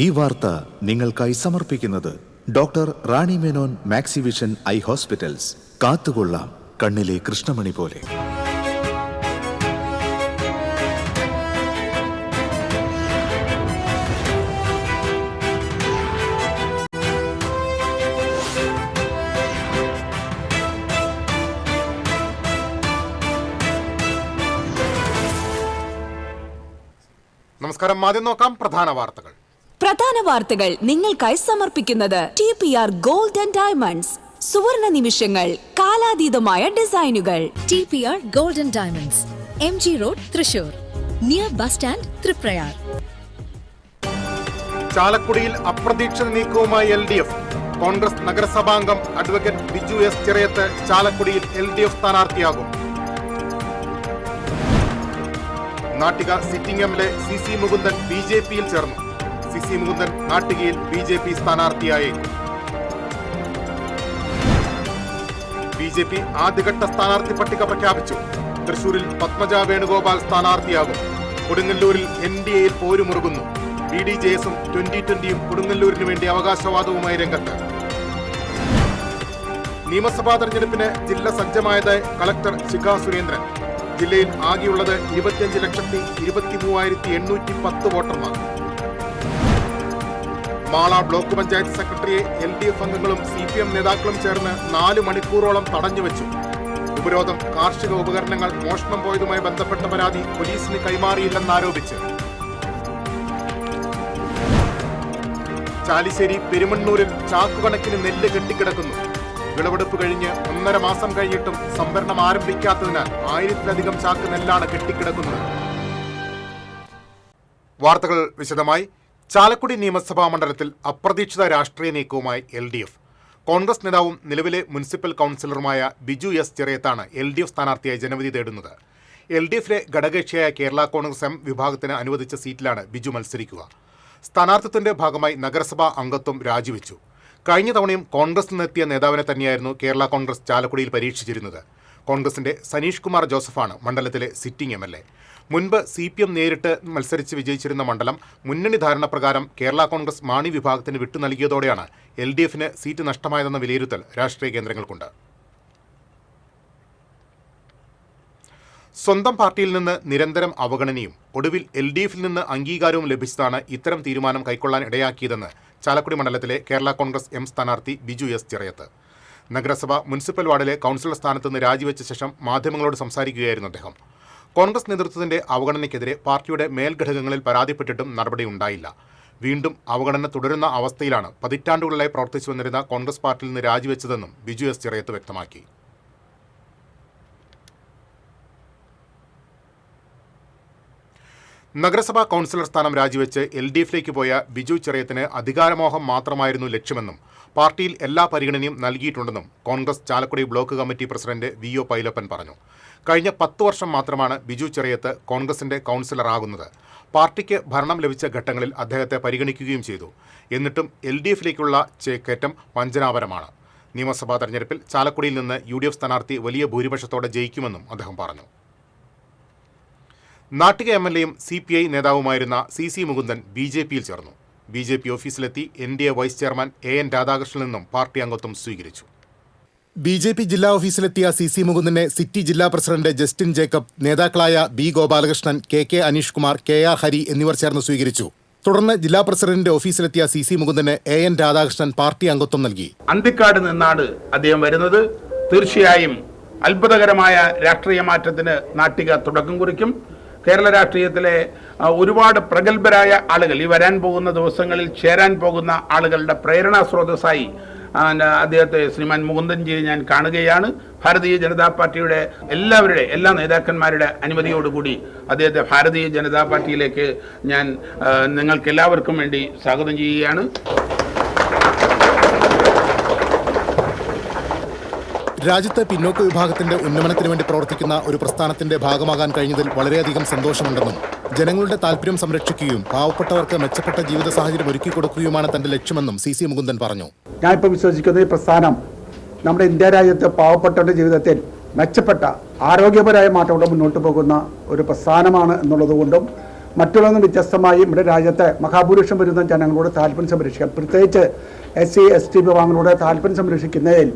ഈ വാർത്ത നിങ്ങൾക്കായി സമർപ്പിക്കുന്നത് doctor Rani Menon Maxivision I hospitals. കാത്തുകൊള്ളാം കണ്ണിലെ കൃഷ്ണമണി പോലെ. നമസ്കാരം. ആദ്യം നോക്കാം പ്രധാന വാർത്തകൾ നിങ്ങൾക്കായി സമർപ്പിക്കുന്നത് TPR ഗോൾഡ് ആൻഡ് ഡയമണ്ട്സ്. സുവർണ നിമിഷങ്ങൾ, കാലാതീതമായ ഡിസൈനുകൾ. TPR gold and diamonds, MG road, Thrissur, near bus stand, Triprayar. ചാലക്കുടിയിൽ അപ്രതീക്ഷിത നീക്കവുമായി LDF. കോൺഗ്രസ് നഗരസഭാംഗം അഡ്വക്കേറ്റ് ബിജു എസ് ചിറയത്ത് ചാലക്കുടിയിൽ LDF സ്ഥാനാർത്ഥിയാകും. Nattika sitting MLA CC Mukundan BJPയിൽ ചേർന്നു. CC Mukundan നാട്ടികയിൽ BJP സ്ഥാനാർത്ഥിയായേക്കും. BJP ആദ്യഘട്ട സ്ഥാനാർത്ഥി പട്ടിക പ്രഖ്യാപിച്ചു. തൃശൂരിൽ പത്മജ വേണുഗോപാൽ സ്ഥാനാർത്ഥിയാകും. കൊടുങ്ങല്ലൂരിൽ NDAയിൽ പോരുമുറുകുന്നു. BDJS-ഉം 2020-യും കൊടുങ്ങല്ലൂരിനു വേണ്ടി അവകാശവാദവുമായി രംഗത്ത്. നിയമസഭാ തെരഞ്ഞെടുപ്പിന് ജില്ല സജ്ജമായതായി കളക്ടർ ശിഖ സുരേന്ദ്രൻ. ജില്ലയിൽ ആകെയുള്ളത് 25,23,810 വോട്ടർമാർ. മാള ബ്ലോക്ക് പഞ്ചായത്ത് സെക്രട്ടറിയെ LDF അംഗങ്ങളും CPM നേതാക്കളും ചേർന്ന് 4 മണിക്കൂറോളം തടഞ്ഞുവെച്ചു. ഉപരോധം കാർഷിക ഉപകരണങ്ങൾ മോഷണം പോയതുമായി ബന്ധപ്പെട്ട പരാതി പോലീസിന് കൈമാറിയില്ലെന്നാരോപിച്ച്. ചാലിശ്ശേരി പെരുമണ്ണൂരിൽ ചാക്കുകണക്കിന് നെല്ല് കെട്ടിക്കിടക്കുന്നു. വിളവെടുപ്പ് കഴിഞ്ഞ് 1.5 മാസം കഴിഞ്ഞിട്ടും സംഭരണം ആരംഭിക്കാത്തതിനാൽ 1000-ലധികം ചാക്ക് നെല്ലാണ് കെട്ടിക്കിടക്കുന്നത്. വാർത്തകൾ വിശദമായി. ചാലക്കുടി നിയമസഭാ മണ്ഡലത്തിൽ അപ്രതീക്ഷിത രാഷ്ട്രീയ നീക്കവുമായി LDF. കോൺഗ്രസ് നേതാവും നിലവിലെ മുനിസിപ്പൽ കൗൺസിലറുമായ ബിജു എസ് ചിറയത്താണ് LDF സ്ഥാനാർത്ഥിയായി ജനവിധി തേടുന്നത്. LDFിലെ ഘടകകക്ഷിയായ കേരള കോൺഗ്രസ് M വിഭാഗത്തിന് അനുവദിച്ച സീറ്റിലാണ് ബിജു മത്സരിക്കുക. സ്ഥാനാർത്ഥിത്വത്തിന്റെ ഭാഗമായി നഗരസഭാ അംഗത്വം രാജിവെച്ചു. കഴിഞ്ഞ തവണയും കോൺഗ്രസ് നിന്നെത്തിയ നേതാവിനെ തന്നെയായിരുന്നു കേരള കോൺഗ്രസ് ചാലക്കുടിയിൽ പരീക്ഷിച്ചിരുന്നത്. കോൺഗ്രസിന്റെ സനീഷ് കുമാർ ജോസഫാണ് മണ്ഡലത്തിലെ സിറ്റിംഗ് MLA. മുൻപ് CPM നേരിട്ട് മത്സരിച്ച് വിജയിച്ചിരുന്ന മണ്ഡലം മുന്നണി ധാരണ പ്രകാരം കേരള കോൺഗ്രസ് മാണി വിഭാഗത്തിന് വിട്ടു നൽകിയതോടെയാണ് LDFന് സീറ്റ് നഷ്ടമായതെന്ന വിലയിരുത്തൽ രാഷ്ട്രീയ കേന്ദ്രങ്ങൾക്കുണ്ട്. സ്വന്തം പാർട്ടിയിൽ നിന്ന് നിരന്തരം അവഗണനയും ഒടുവിൽ LDFിൽ നിന്ന് അംഗീകാരവും ലഭിച്ചതാണ് ഇത്തരം തീരുമാനം കൈക്കൊള്ളാൻ ഇടയാക്കിയതെന്ന് ചാലക്കുടി മണ്ഡലത്തിലെ കേരള കോൺഗ്രസ് M സ്ഥാനാർത്ഥി ബിജു എസ് ചിറയത്ത്. നഗരസഭ മുനിസിപ്പൽ വാർഡിലെ കൗൺസിലർ സ്ഥാനത്ത് നിന്ന് രാജിവെച്ച ശേഷം മാധ്യമങ്ങളോട് സംസാരിക്കുകയായിരുന്നു അദ്ദേഹം. കോൺഗ്രസ് നേതൃത്വത്തിന്റെ അവഗണനയ്ക്കെതിരെ പാർട്ടിയുടെ മേൽഘടകങ്ങളിൽ പരാതിപ്പെട്ടിട്ടും നടപടിയുണ്ടായില്ല. വീണ്ടും അവഗണന തുടരുന്ന അവസ്ഥയിലാണ് പതിറ്റാണ്ടുകളിലായി പ്രവർത്തിച്ചു വന്നിരുന്ന കോൺഗ്രസ് പാർട്ടിയിൽ നിന്ന് രാജിവെച്ചതെന്നും ബിജു എസ് ചിറയത്ത് വ്യക്തമാക്കി. നഗരസഭാ കൗൺസിലർ സ്ഥാനം രാജിവെച്ച് LDFിലേക്ക് പോയ ബിജു ചിറയത്തിന് അധികാരമോഹം മാത്രമായിരുന്നു ലക്ഷ്യമെന്നും പാർട്ടിയിൽ എല്ലാ പരിഗണനയും നൽകിയിട്ടുണ്ടെന്നും Congress Chalakudy block committee president VO Pailappan പറഞ്ഞു. കഴിഞ്ഞ 10 വർഷം മാത്രമാണ് ബിജു ചിറയത്ത് കോൺഗ്രസിന്റെ കൗൺസിലറാകുന്നത്. പാർട്ടിക്ക് ഭരണം ലഭിച്ച ഘട്ടങ്ങളിൽ അദ്ദേഹത്തെ പരിഗണിക്കുകയും ചെയ്തു. എന്നിട്ടും LDFിലേക്കുള്ള ചേക്കേറ്റം വഞ്ചനാപരമാണ്. നിയമസഭാ തെരഞ്ഞെടുപ്പിൽ ചാലക്കുടിയിൽ നിന്ന് UDF സ്ഥാനാർത്ഥി വലിയ ഭൂരിപക്ഷത്തോടെ ജയിക്കുമെന്നും അദ്ദേഹം പറഞ്ഞു. നാട്ടിക MLAയും CPI നേതാവുമായിരുന്ന CC മുകുന്ദൻ BJPയിൽ ചേർന്നു. BJP ഓഫീസിലെത്തി NDA വൈസ് ചെയർമാൻ AN രാധാകൃഷ്ണനിൽ നിന്നും പാർട്ടി അംഗത്വം സ്വീകരിച്ചു. BJP ജില്ലാ ഓഫീസിലെത്തിയ CC മുകുന്ദനെ സിറ്റി ജില്ലാ പ്രസിഡന്റ് ജസ്റ്റിൻ ജേക്കബ്, നേതാക്കളായ B Gopalakrishnan, KK Aneesh Kumar, KR Hari എന്നിവർ ചേർന്ന് സ്വീകരിച്ചു. തുടർന്ന് ജില്ലാ പ്രസിഡന്റിന്റെ ഓഫീസിലെത്തിയ CC മുകുന്ദന് AN രാധാകൃഷ്ണൻ പാർട്ടി അംഗത്വം നൽകി. അന്തിക്കാട് നിന്നാണ് അദ്ദേഹം വരുന്നത്. തീർച്ചയായും അത്ഭുതകരമായ രാഷ്ട്രീയ മാറ്റത്തിന് നാട്ടിക തുടക്കം കുറിക്കും. കേരള രാഷ്ട്രീയത്തിലെ ഒരുപാട് പ്രഗത്ഭരായ ആളുകൾ ഈ വരാൻ പോകുന്ന ദിവസങ്ങളിൽ ചേരാൻ പോകുന്ന ആളുകളുടെ പ്രേരണാ സ്രോതസ്സായി അദ്ദേഹത്തെ ശ്രീമാൻ മുകുന്ദൻജിയെ ഞാൻ കാണുകയാണ്. ഭാരതീയ ജനതാ പാർട്ടിയുടെ എല്ലാ നേതാക്കന്മാരുടെ അനുമതിയോടുകൂടി അദ്ദേഹത്തെ ഭാരതീയ ജനതാ പാർട്ടിയിലേക്ക് ഞാൻ നിങ്ങൾക്ക് എല്ലാവർക്കും വേണ്ടി സ്വാഗതം ചെയ്യുകയാണ്. രാജ്യത്തെ പിന്നോക്ക വിഭാഗത്തിന്റെ ഉന്നമനത്തിന് വേണ്ടി പ്രവർത്തിക്കുന്ന ഒരു പ്രസ്ഥാനത്തിന്റെ ഭാഗമാകാൻ കഴിഞ്ഞതിൽ വളരെയധികം സന്തോഷമുണ്ടെന്നും ജനങ്ങളുടെ താല്പര്യം സംരക്ഷിക്കുകയും പാവപ്പെട്ടവർക്ക് മെച്ചപ്പെട്ട ജീവിത സാഹചര്യം ഒരുക്കി കൊടുക്കുകയുമാണ് തന്റെ ലക്ഷ്യമെന്നും CC മുകുന്ദൻ പറഞ്ഞു. ഞാനിപ്പോൾ വിശ്വസിക്കുന്ന ഈ പ്രസ്ഥാനം നമ്മുടെ ഇന്ത്യ രാജ്യത്ത് പാവപ്പെട്ടവരുടെ ജീവിതത്തിൽ മെച്ചപ്പെട്ട ആരോഗ്യപരമായ മാറ്റത്തോടെ മുന്നോട്ട് പോകുന്ന ഒരു പ്രസ്ഥാനമാണ് എന്നുള്ളതുകൊണ്ടും മറ്റുള്ളതൊന്നും വ്യത്യസ്തമായി നമ്മുടെ രാജ്യത്തെ മഹാഭൂരിപക്ഷം വരുന്ന ജനങ്ങളുടെ താല്പര്യം സംരക്ഷിക്കാൻ, പ്രത്യേകിച്ച് SC ST വിഭാഗങ്ങളുടെ താല്പര്യം സംരക്ഷിക്കുന്നതിൽ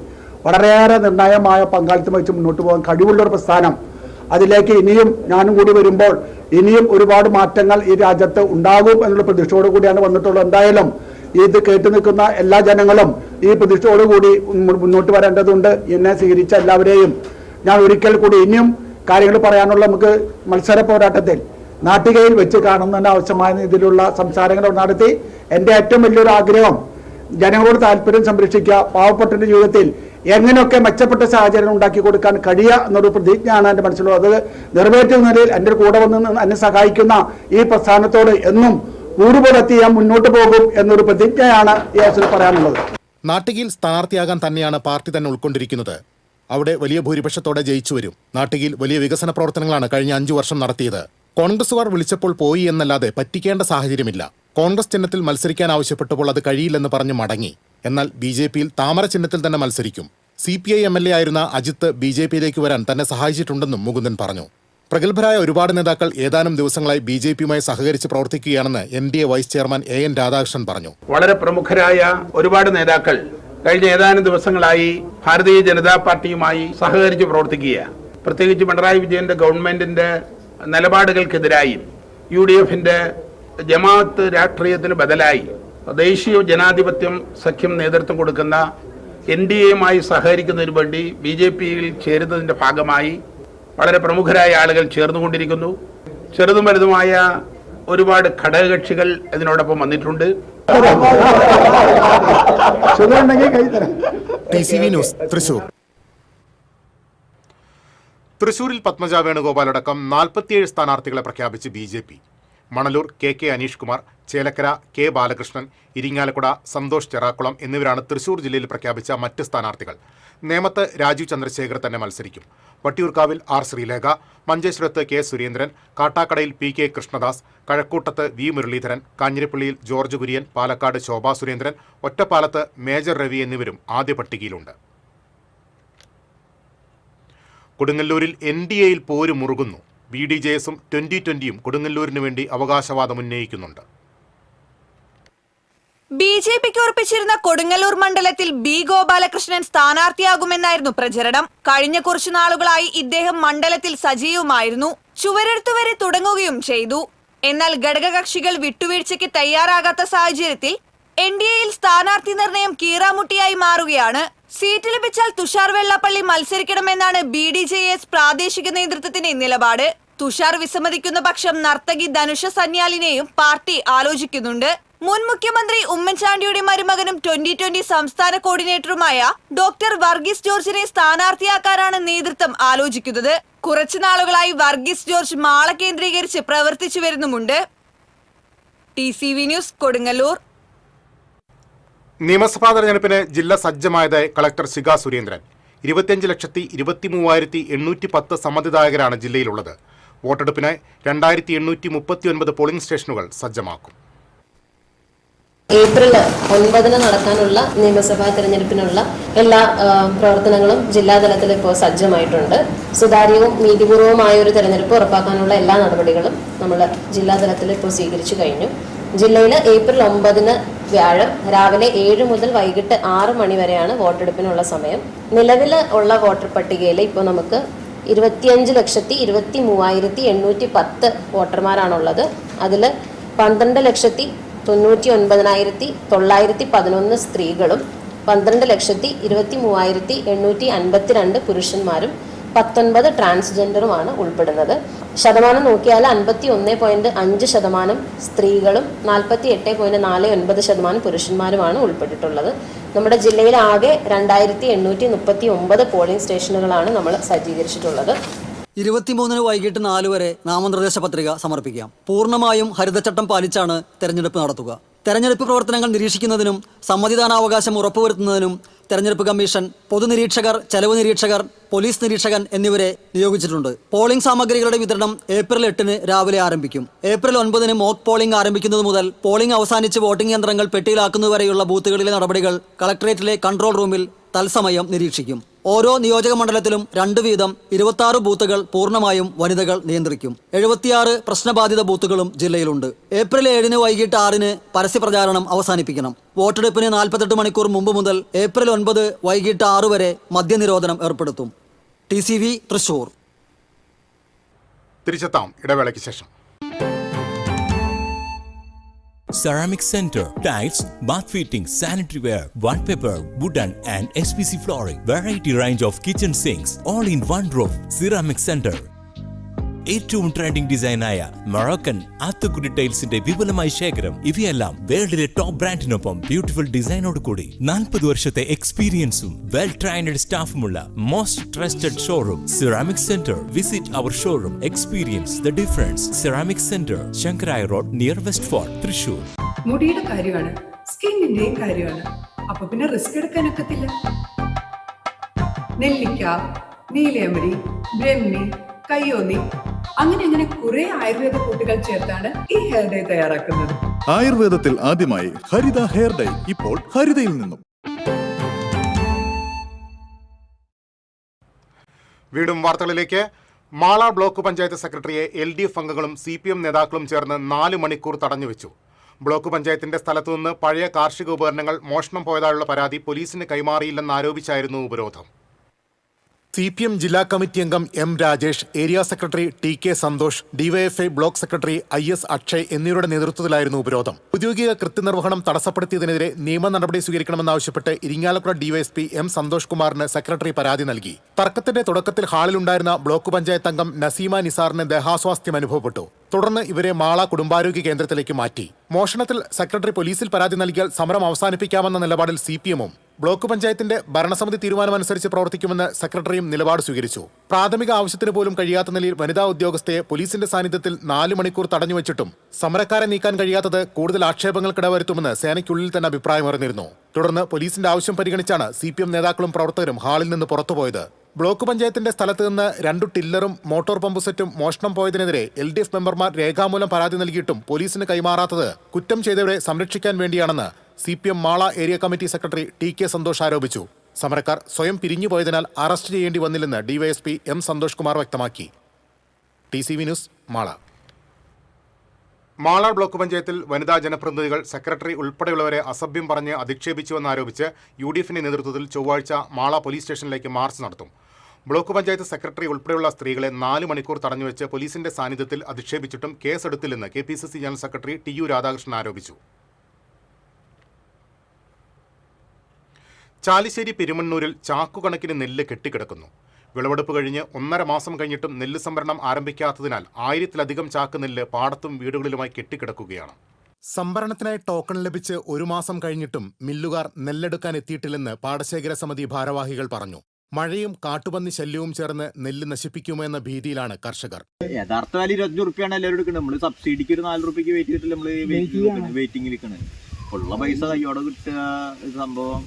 വളരെയേറെ നിർണായകമായ പങ്കാളിത്തം വഹിച്ച് മുന്നോട്ട് പോകാൻ കഴിവുള്ളൊരു പ്രസ്ഥാനം. അതിലേക്ക് ഇനിയും ഞാനും കൂടി വരുമ്പോൾ ഇനിയും ഒരുപാട് മാറ്റങ്ങൾ ഈ രാജ്യത്ത് ഉണ്ടാകും എന്നുള്ള പ്രതീക്ഷയോടു കൂടിയാണ് വന്നിട്ടുള്ളത്. എന്തായാലും ഇത് കേട്ടു നിൽക്കുന്ന എല്ലാ ജനങ്ങളും ഈ പ്രതീക്ഷയോടുകൂടി മുന്നോട്ട് വരേണ്ടതുണ്ട്. എന്നെ സ്വീകരിച്ച എല്ലാവരെയും ഞാൻ ഒരിക്കൽ കൂടി ഇനിയും കാര്യങ്ങൾ പറയാനുള്ള നമുക്ക് മത്സര പോരാട്ടത്തിൽ നാട്ടികയിൽ വെച്ച് കാണുന്നതിന് ആവശ്യമായ രീതിയിലുള്ള സംസാരങ്ങൾ നടത്തി എൻ്റെ ഏറ്റവും വലിയൊരു ആഗ്രഹം ജനങ്ങളോട് താല്പര്യം സംരക്ഷിക്കുക, പാവപ്പെട്ടവരുടെ ജീവിതത്തിൽ എങ്ങനെയൊക്കെ മെച്ചപ്പെട്ട സാഹചര്യം ഉണ്ടാക്കി കൊടുക്കാൻ കഴിയുക എന്നൊരു പ്രതിജ്ഞയാണ് എൻ്റെ മനസ്സിലുള്ളത്. അത് നിറവേറ്റുന്നതിൽ എൻ്റെ കൂടെ വന്ന് എന്നെ സഹായിക്കുന്ന ഈ പ്രസ്ഥാനത്തോട് എന്നും ഊടുപുലർത്തി ഞാൻ മുന്നോട്ട് പോകും എന്നൊരു പ്രതിജ്ഞയാണ് ഈ അവസരം പറയാനുള്ളത്. നാട്ടികയിൽ സ്ഥാനാർത്ഥിയാകാൻ തന്നെയാണ് പാർട്ടി തന്നെ ഉൾക്കൊണ്ടിരിക്കുന്നത്. അവിടെ വലിയ ഭൂരിപക്ഷത്തോടെ ജയിച്ചു വരും. നാട്ടികയിൽ വലിയ വികസന പ്രവർത്തനങ്ങളാണ് കഴിഞ്ഞ 5 വർഷം നടത്തിയത്. കോൺഗ്രസുകാർ വിളിച്ചപ്പോൾ പോയി എന്നല്ലാതെ പറ്റിക്കേണ്ട സാഹചര്യമില്ല. കോൺഗ്രസ് ചിഹ്നത്തിൽ മത്സരിക്കാൻ ആവശ്യപ്പെട്ടപ്പോൾ അത് കഴിയില്ലെന്ന് പറഞ്ഞ് മടങ്ങി. എന്നാൽ BJPയിൽ താമര ചിഹ്നത്തിൽ തന്നെ മത്സരിക്കും. CPI MLA ആയിരുന്ന അജിത്ത് BJPയിലേക്ക് വരാൻ തന്നെ സഹായിച്ചിട്ടുണ്ടെന്നും മുകുന്ദൻ പറഞ്ഞു. പ്രഗത്ഭരായ ഒരുപാട് നേതാക്കൾ ഏതാനും ദിവസങ്ങളായി BJPയുമായി സഹകരിച്ച് പ്രവർത്തിക്കുകയാണെന്ന് NDA vice chairman AN Radhakrishnan പറഞ്ഞു. വളരെ പ്രമുഖരായ ഒരുപാട് നേതാക്കൾ കഴിഞ്ഞ ഏതാനും ദിവസങ്ങളായി ഭാരതീയ ജനതാ പാർട്ടിയുമായി സഹകരിച്ച് പ്രവർത്തിക്കുക. പ്രത്യേകിച്ച് പിണറായി വിജയന്റെ ഗവൺമെന്റിന്റെ നിലപാടുകൾക്കെതിരായും UDFന്റെ ജമാഅത്ത് രാഷ്ട്രീയത്തിന് ബദലായി ദേശീയ ജനാധിപത്യം സഖ്യം നേതൃത്വം കൊടുക്കുന്ന NDAയുമായി സഹകരിക്കുന്നതിന് വേണ്ടി BJPയിൽ ചേരുന്നതിന്റെ ഭാഗമായി വളരെ പ്രമുഖരായ ആളുകൾ ചേർന്നുകൊണ്ടിരിക്കുന്നു. ചെറുതും വലുതുമായ ഒരുപാട് ഘടകകക്ഷികൾ ഇതിനോടൊപ്പം വന്നിട്ടുണ്ട്. TCV news, Thrissur. തൃശൂരിൽ പത്മജ വേണുഗോപാലടക്കം 47 സ്ഥാനാർത്ഥികളെ പ്രഖ്യാപിച്ച് BJP. Manalur KK Aneesh Kumar, Chelakkara K Balakrishnan, Irinjalakuda Santhosh Cherakkulam എന്നിവരാണ് തൃശൂർ ജില്ലയിൽ പ്രഖ്യാപിച്ച മറ്റ് സ്ഥാനാർത്ഥികൾ. നേമത്ത് രാജീവ് ചന്ദ്രശേഖർ തന്നെ മത്സരിക്കും. വട്ടിയൂർക്കാവിൽ R ശ്രീലേഖ, മഞ്ചേശ്വരത്ത് K സുരേന്ദ്രൻ, കാട്ടാക്കടയിൽ PK കൃഷ്ണദാസ്, കഴക്കൂട്ടത്ത് V മുരളീധരൻ, കാഞ്ഞിരപ്പള്ളിയിൽ ജോർജ് കുര്യൻ, പാലക്കാട് ശോഭാ സുരേന്ദ്രൻ, ഒറ്റപ്പാലത്ത് മേജർ രവി എന്നിവരും ആദ്യ പട്ടികയിലുണ്ട്. കൊടുങ്ങല്ലൂരിൽ NDAയിൽ പോര് മുറുകുന്നു. BDJSും 2020യും കൊടുങ്ങല്ലൂരിന് വേണ്ടി അവകാശവാദം ഉന്നയിക്കുന്നുണ്ട്. BJPക്ക് ഉറപ്പിച്ചിരുന്ന കൊടുങ്ങല്ലൂർ മണ്ഡലത്തിൽ B ഗോപാലകൃഷ്ണൻ സ്ഥാനാർത്ഥിയാകുമെന്നായിരുന്നു പ്രചരണം. കഴിഞ്ഞ കുറച്ചു നാളുകളായി ഇദ്ദേഹം മണ്ഡലത്തിൽ സജീവമായിരുന്നു. ചുവരെഴുത്തു വരെ തുടങ്ങുകയും ചെയ്തു. എന്നാൽ ഘടകകക്ഷികൾ വിട്ടുവീഴ്ചയ്ക്ക് തയ്യാറാകാത്ത സാഹചര്യത്തിൽ NDAയിൽ സ്ഥാനാർത്ഥി നിർണയം കീറാമുട്ടിയായി മാറുകയാണ്. സീറ്റ് ലഭിച്ചാൽ തുഷാർ വെള്ളാപ്പള്ളി മത്സരിക്കണമെന്നാണ് BDJS പ്രാദേശിക നേതൃത്വത്തിന്റെ നിലപാട്. തുഷാർ വിസമ്മതിക്കുന്ന പക്ഷം നർത്തകി ധനുഷ സന്യാലിനെയും പാർട്ടി ആലോചിക്കുന്നുണ്ട്. മുൻ മുഖ്യമന്ത്രി ഉമ്മൻചാണ്ടിയുടെ മരുമകനും 2020 സംസ്ഥാന കോർഡിനേറ്ററുമായ ഡോക്ടർ വർഗീസ് ജോർജിനെ സ്ഥാനാർത്ഥിയാക്കാനാണ് നേതൃത്വം ആലോചിക്കുന്നത്. കുറച്ചുനാളുകളായി വർഗീസ് ജോർജ് മാള കേന്ദ്രീകരിച്ച് പ്രവർത്തിച്ചു വരുന്നുമുണ്ട്. TCV news, Kodungallur. നിയമസഭാ തെരഞ്ഞെടുപ്പിന് ജില്ല സജ്ജമായതായി കളക്ടർ ശിഖ സുരേന്ദ്രൻ. 25,23,810 സമ്മതിദായകരാണ് ജില്ലയിലുള്ളത്. വോട്ടെടുപ്പിനായി 2839 പോളിംഗ് സ്റ്റേഷനുകൾ സജ്ജമാക്കും. ഏപ്രിൽ 9 നടക്കാനുള്ള നിയമസഭാ തെരഞ്ഞെടുപ്പിനുള്ള എല്ലാ പ്രവർത്തനങ്ങളും ജില്ലാതലത്തിൽ ഇപ്പോൾ സജ്ജമായിട്ടുണ്ട്. സുതാര്യവും നീതിപൂർവമായ ഒരു തെരഞ്ഞെടുപ്പ് ഉറപ്പാക്കാനുള്ള എല്ലാ നടപടികളും നമ്മൾ ജില്ലാതലത്തിൽ ഇപ്പോൾ സ്വീകരിച്ചു കഴിഞ്ഞു. ജില്ലയിൽ ഏപ്രിൽ 9 വ്യാഴം രാവിലെ 7 മുതൽ വൈകിട്ട് 6 മണി വരെയാണ് വോട്ടെടുപ്പിനുള്ള സമയം. നിലവിൽ ഉള്ള വോട്ടർ പട്ടികയിൽ ഇപ്പോൾ നമുക്ക് 25,23,810 വോട്ടർമാരാണുള്ളത്. അതിൽ 12,99,911 സ്ത്രീകളും 12,23,852 പുരുഷന്മാരും 19 ട്രാൻസ്ജെൻഡറുമാണ് ഉൾപ്പെടുന്നത്. ശതമാനം നോക്കിയാൽ 51.5% സ്ത്രീകളും 48.49% പുരുഷന്മാരുമാണ് ഉൾപ്പെട്ടിട്ടുള്ളത്. നമ്മുടെ ജില്ലയിൽ ആകെ 2839 പോളിംഗ് സ്റ്റേഷനുകളാണ് നമ്മൾ സജ്ജീകരിച്ചിട്ടുള്ളത്. 23 വൈകിട്ട് 4 വരെ നാമനിർദ്ദേശ പത്രിക സമർപ്പിക്കാം. പൂർണ്ണമായും ഹരിതചട്ടം പാലിച്ചാണ് തെരഞ്ഞെടുപ്പ് നടത്തുക. തെരഞ്ഞെടുപ്പ് പ്രവർത്തനങ്ങൾ നിരീക്ഷിക്കുന്നതിനും സമ്മതിദാനാവകാശം ഉറപ്പുവരുത്തുന്നതിനും തെരഞ്ഞെടുപ്പ് കമ്മീഷൻ പൊതുനിരീക്ഷകർ, ചെലവ് നിരീക്ഷകർ, പോലീസ് നിരീക്ഷകൻ എന്നിവരെ നിയോഗിച്ചിട്ടുണ്ട്. പോളിംഗ് സാമഗ്രികളുടെ വിതരണം ഏപ്രിൽ 8 രാവിലെ ആരംഭിക്കും. ഏപ്രിൽ 9 മോക്ക് പോളിംഗ് ആരംഭിക്കുന്നത് മുതൽ പോളിംഗ് അവസാനിച്ച് വോട്ടിംഗ് യന്ത്രങ്ങൾ പെട്ടിയിലാക്കുന്നതുവരെയുള്ള ബൂത്തുകളിലെ നടപടികൾ കളക്ടറേറ്റിലെ കൺട്രോൾ റൂമിൽ തത്സമയം നിരീക്ഷിക്കും. ഓരോ നിയോജക മണ്ഡലത്തിലും 2 വീതം 26 ബൂത്തുകൾ പൂർണ്ണമായും വനിതകൾ നിയന്ത്രിക്കും. 76 പ്രശ്നബാധിത ബൂത്തുകളും ജില്ലയിലുണ്ട്. ഏപ്രിൽ 7 വൈകിട്ട് 6 പരസ്യപ്രചാരണം അവസാനിപ്പിക്കണം. വോട്ടെടുപ്പിന് 48 മണിക്കൂർ മുമ്പ് മുതൽ ഏപ്രിൽ 9 വൈകിട്ട് 6 വരെ മദ്യനിരോധനം ഏർപ്പെടുത്തും. TCV തൃശൂർ. തിരിച്ചെത്താം ഇടവേളയ്ക്ക് ശേഷം. Ceramic Center, tiles, bath fittings, sanitary ware, wallpaper, wooden and SPC flooring, variety range of kitchen sinks, all in one roof. Ceramic Center. ഏറ്റവും ട്രെൻഡിംഗ് ഡിസൈനായ മൊറോക്കൻ ആത്തുക്കുടി ടൈൽസിന്റെ വിപുലമായ ശേഖരം. ഇവയെല്ലാം വേൾഡിലെ ടോപ്പ് ബ്രാൻഡിനൊപ്പം ബ്യൂട്ടിഫുൾ ഡിസൈനോട് കൂടി 40 വർഷത്തെ എക്സ്പീരിയൻസും വെൽ ട്രെയിൻഡ് സ്റ്റാഫുമുള്ള most trusted showroom ceramic centre. Visit our showroom, experience the difference. Ceramic centre, Sankaraiya road, near west fort, Thrissur. മുടിയുടെ കാര്യമാണ്, സ്കിന്നിന്റെയും കാര്യമാണ്. അപ്പൊ പിന്നെ റിസ്ക് എടുക്കാനൊക്കത്തില്ല. നെല്ലിക്ക, നീലയമരി, ബ്രഹ്മി, കയ്യോന്നി, അങ്ങനെ കുറെ ആയുർവേദ കൂട്ടുകൾ ചേർത്താണ് ഈ ഹെയർ ഡേ തയ്യാറാക്കുന്നത്. ആയുർവേദത്തിൽ ആദ്യമായി ഹരിത ഹെയർ ഡൈ, ഇപ്പോൾ ഹരിതയിൽ നിന്നും. വീണ്ടും വാർത്തകളിലേക്ക്. മാള ബ്ലോക്ക് പഞ്ചായത്ത് സെക്രട്ടറിയെ LDF അംഗങ്ങളും CPM നേതാക്കളും ചേർന്ന് 4 മണിക്കൂർ തടഞ്ഞുവെച്ചു. ബ്ലോക്ക് പഞ്ചായത്തിന്റെ സ്ഥലത്തുനിന്ന് പഴയ കാർഷിക ഉപകരണങ്ങൾ മോഷണം പോയതായുള്ള പരാതി പോലീസിന് കൈമാറിയില്ലെന്നാരോപിച്ചായിരുന്നു ഉപരോധം. CPM ജില്ലാ കമ്മിറ്റി അംഗം M Rajesh, area secretary TK Santhosh, DYFI block secretary IS Akshay എന്നിവരുടെ നേതൃത്വത്തിലായിരുന്നു ഉപരോധം. ഔദ്യോഗിക കൃത്യനിർവഹണം തടസ്സപ്പെടുത്തിയതിനെതിരെ നിയമ നടപടി സ്വീകരിക്കണമെന്നാവശ്യപ്പെട്ട് ഇരിങ്ങാലക്കുട DYSP M സന്തോഷ് കുമാറിന് സെക്രട്ടറി പരാതി നൽകി. തർക്കത്തിന്റെ തുടക്കത്തിൽ ഹാളിലുണ്ടായിരുന്ന ബ്ലോക്ക് പഞ്ചായത്ത് അംഗം നസീമ നിസാറിന് ദേഹാസ്വാസ്ഥ്യം അനുഭവപ്പെട്ടു. തുടർന്ന് ഇവരെ മാള കുടുംബാരോഗ്യ കേന്ദ്രത്തിലേക്ക് മാറ്റി. മോഷണത്തിൽ സെക്രട്ടറി പോലീസിൽ പരാതി നൽകിയാൽ സമരം അവസാനിപ്പിക്കാമെന്ന നിലപാടിൽ CPM-ഉം ബ്ലോക്ക് പഞ്ചായത്തിന്റെ ഭരണസമിതി തീരുമാനമനുസരിച്ച് പ്രവർത്തിക്കുമെന്ന് സെക്രട്ടറിയും നിലപാട് സ്വീകരിച്ചു. പ്രാഥമിക ആവശ്യത്തിന് പോലും കഴിയാത്ത നിലയിൽ വനിതാ ഉദ്യോഗസ്ഥയെ പോലീസിന്റെ സാന്നിധ്യത്തിൽ 4 മണിക്കൂർ തടഞ്ഞുവച്ചിട്ടും സമരക്കാരെ നീക്കാൻ കഴിയാത്തത് കൂടുതൽ ആക്ഷേപങ്ങൾക്കിടവരുത്തുമെന്ന് സേനയ്ക്കുള്ളിൽ തന്നെ അഭിപ്രായമറിഞ്ഞിരുന്നു. തുടർന്ന് പോലീസിന്റെ ആവശ്യം പരിഗണിച്ചാണ് CPM നേതാക്കളും പ്രവർത്തകരും ഹാളിൽ നിന്ന് പുറത്തുപോയത്. ബ്ലോക്ക് പഞ്ചായത്തിന്റെ സ്ഥലത്ത് നിന്ന് 2 ടില്ലറും മോട്ടോർ പമ്പ് സെറ്റും മോഷണം പോയതിനെതിരെ LDF മെമ്പർമാർ രേഖാമൂലം പരാതി നൽകിയിട്ടും പോലീസിന് കൈമാറാത്തത് കുറ്റം ചെയ്തവരെ സംരക്ഷിക്കാൻ വേണ്ടിയാണെന്ന് CPM Mala area committee secretary TK Santhosh ആരോപിച്ചു. സമരക്കാർ സ്വയം പിരിഞ്ഞുപോയതിനാൽ അറസ്റ്റ് ചെയ്യേണ്ടി വന്നില്ലെന്ന് DYSP M സന്തോഷ് കുമാർ വ്യക്തമാക്കി. TCV news, Mala. Mala block പഞ്ചായത്തിൽ വനിതാ ജനപ്രതിനിധികൾ സെക്രട്ടറി ഉൾപ്പെടെയുള്ളവരെ അസഭ്യം പറഞ്ഞ് അധിക്ഷേപിച്ചുവെന്നാരോപിച്ച് UDFിന്റെ നേതൃത്വത്തിൽ ചൊവ്വാഴ്ച മാള പോലീസ് സ്റ്റേഷനിലേക്ക് മാർച്ച് നടത്തും. ബ്ലോക്ക് പഞ്ചായത്ത് സെക്രട്ടറി ഉൾപ്പെടെയുള്ള സ്ത്രീകളെ 4 മണിക്കൂർ തടഞ്ഞുവെച്ച് പോലീസിന്റെ സാന്നിധ്യത്തിൽ അധിക്ഷേപിച്ചിട്ടും കേസെടുത്തില്ലെന്ന് KPCC general secretary TU Radhakrishnan ആരോപിച്ചു. ചാലിശ്ശേരി പെരുമണ്ണൂരിൽ ചാക്കുകണക്കിന് നെല്ല് കെട്ടിക്കിടക്കുന്നു. വിളവെടുപ്പ് കഴിഞ്ഞ് 1.5 മാസം കഴിഞ്ഞിട്ടും നെല്ല് സംഭരണം ആരംഭിക്കാത്തതിനാൽ 1000-ലധികം ചാക്ക് നെല്ല് പാടത്തും വീടുകളിലുമായി കെട്ടിക്കിടക്കുകയാണ്. സംഭരണത്തിനായി ടോക്കൺ ലഭിച്ച് 1 മാസം കഴിഞ്ഞിട്ടും മില്ലുകാർ നെല്ലെടുക്കാൻ എത്തിയിട്ടില്ലെന്ന് പാടശേഖര സമിതി ഭാരവാഹികൾ പറഞ്ഞു. മഴയും കാട്ടുപന്നി ശല്യവും ചേർന്ന് നെല്ല് നശിപ്പിക്കുമോ എന്ന ഭീതിയിലാണ് കർഷകർ. യഥാർത്ഥ വില 25 റുപ്യാണ് എല്ലാവരും എടുക്കുന്നത്. നമ്മള് സബ്സിഡിക്ക് ഒരു 4 റുപ്യക്ക് വെയിറ്റ് ചെയ്തിട്ട് നമ്മള് വെയിറ്റിംഗ് നിൽക്കണത്. ഉള്ള പൈസ കയ്യോടെ കിട്ടുക സംഭവം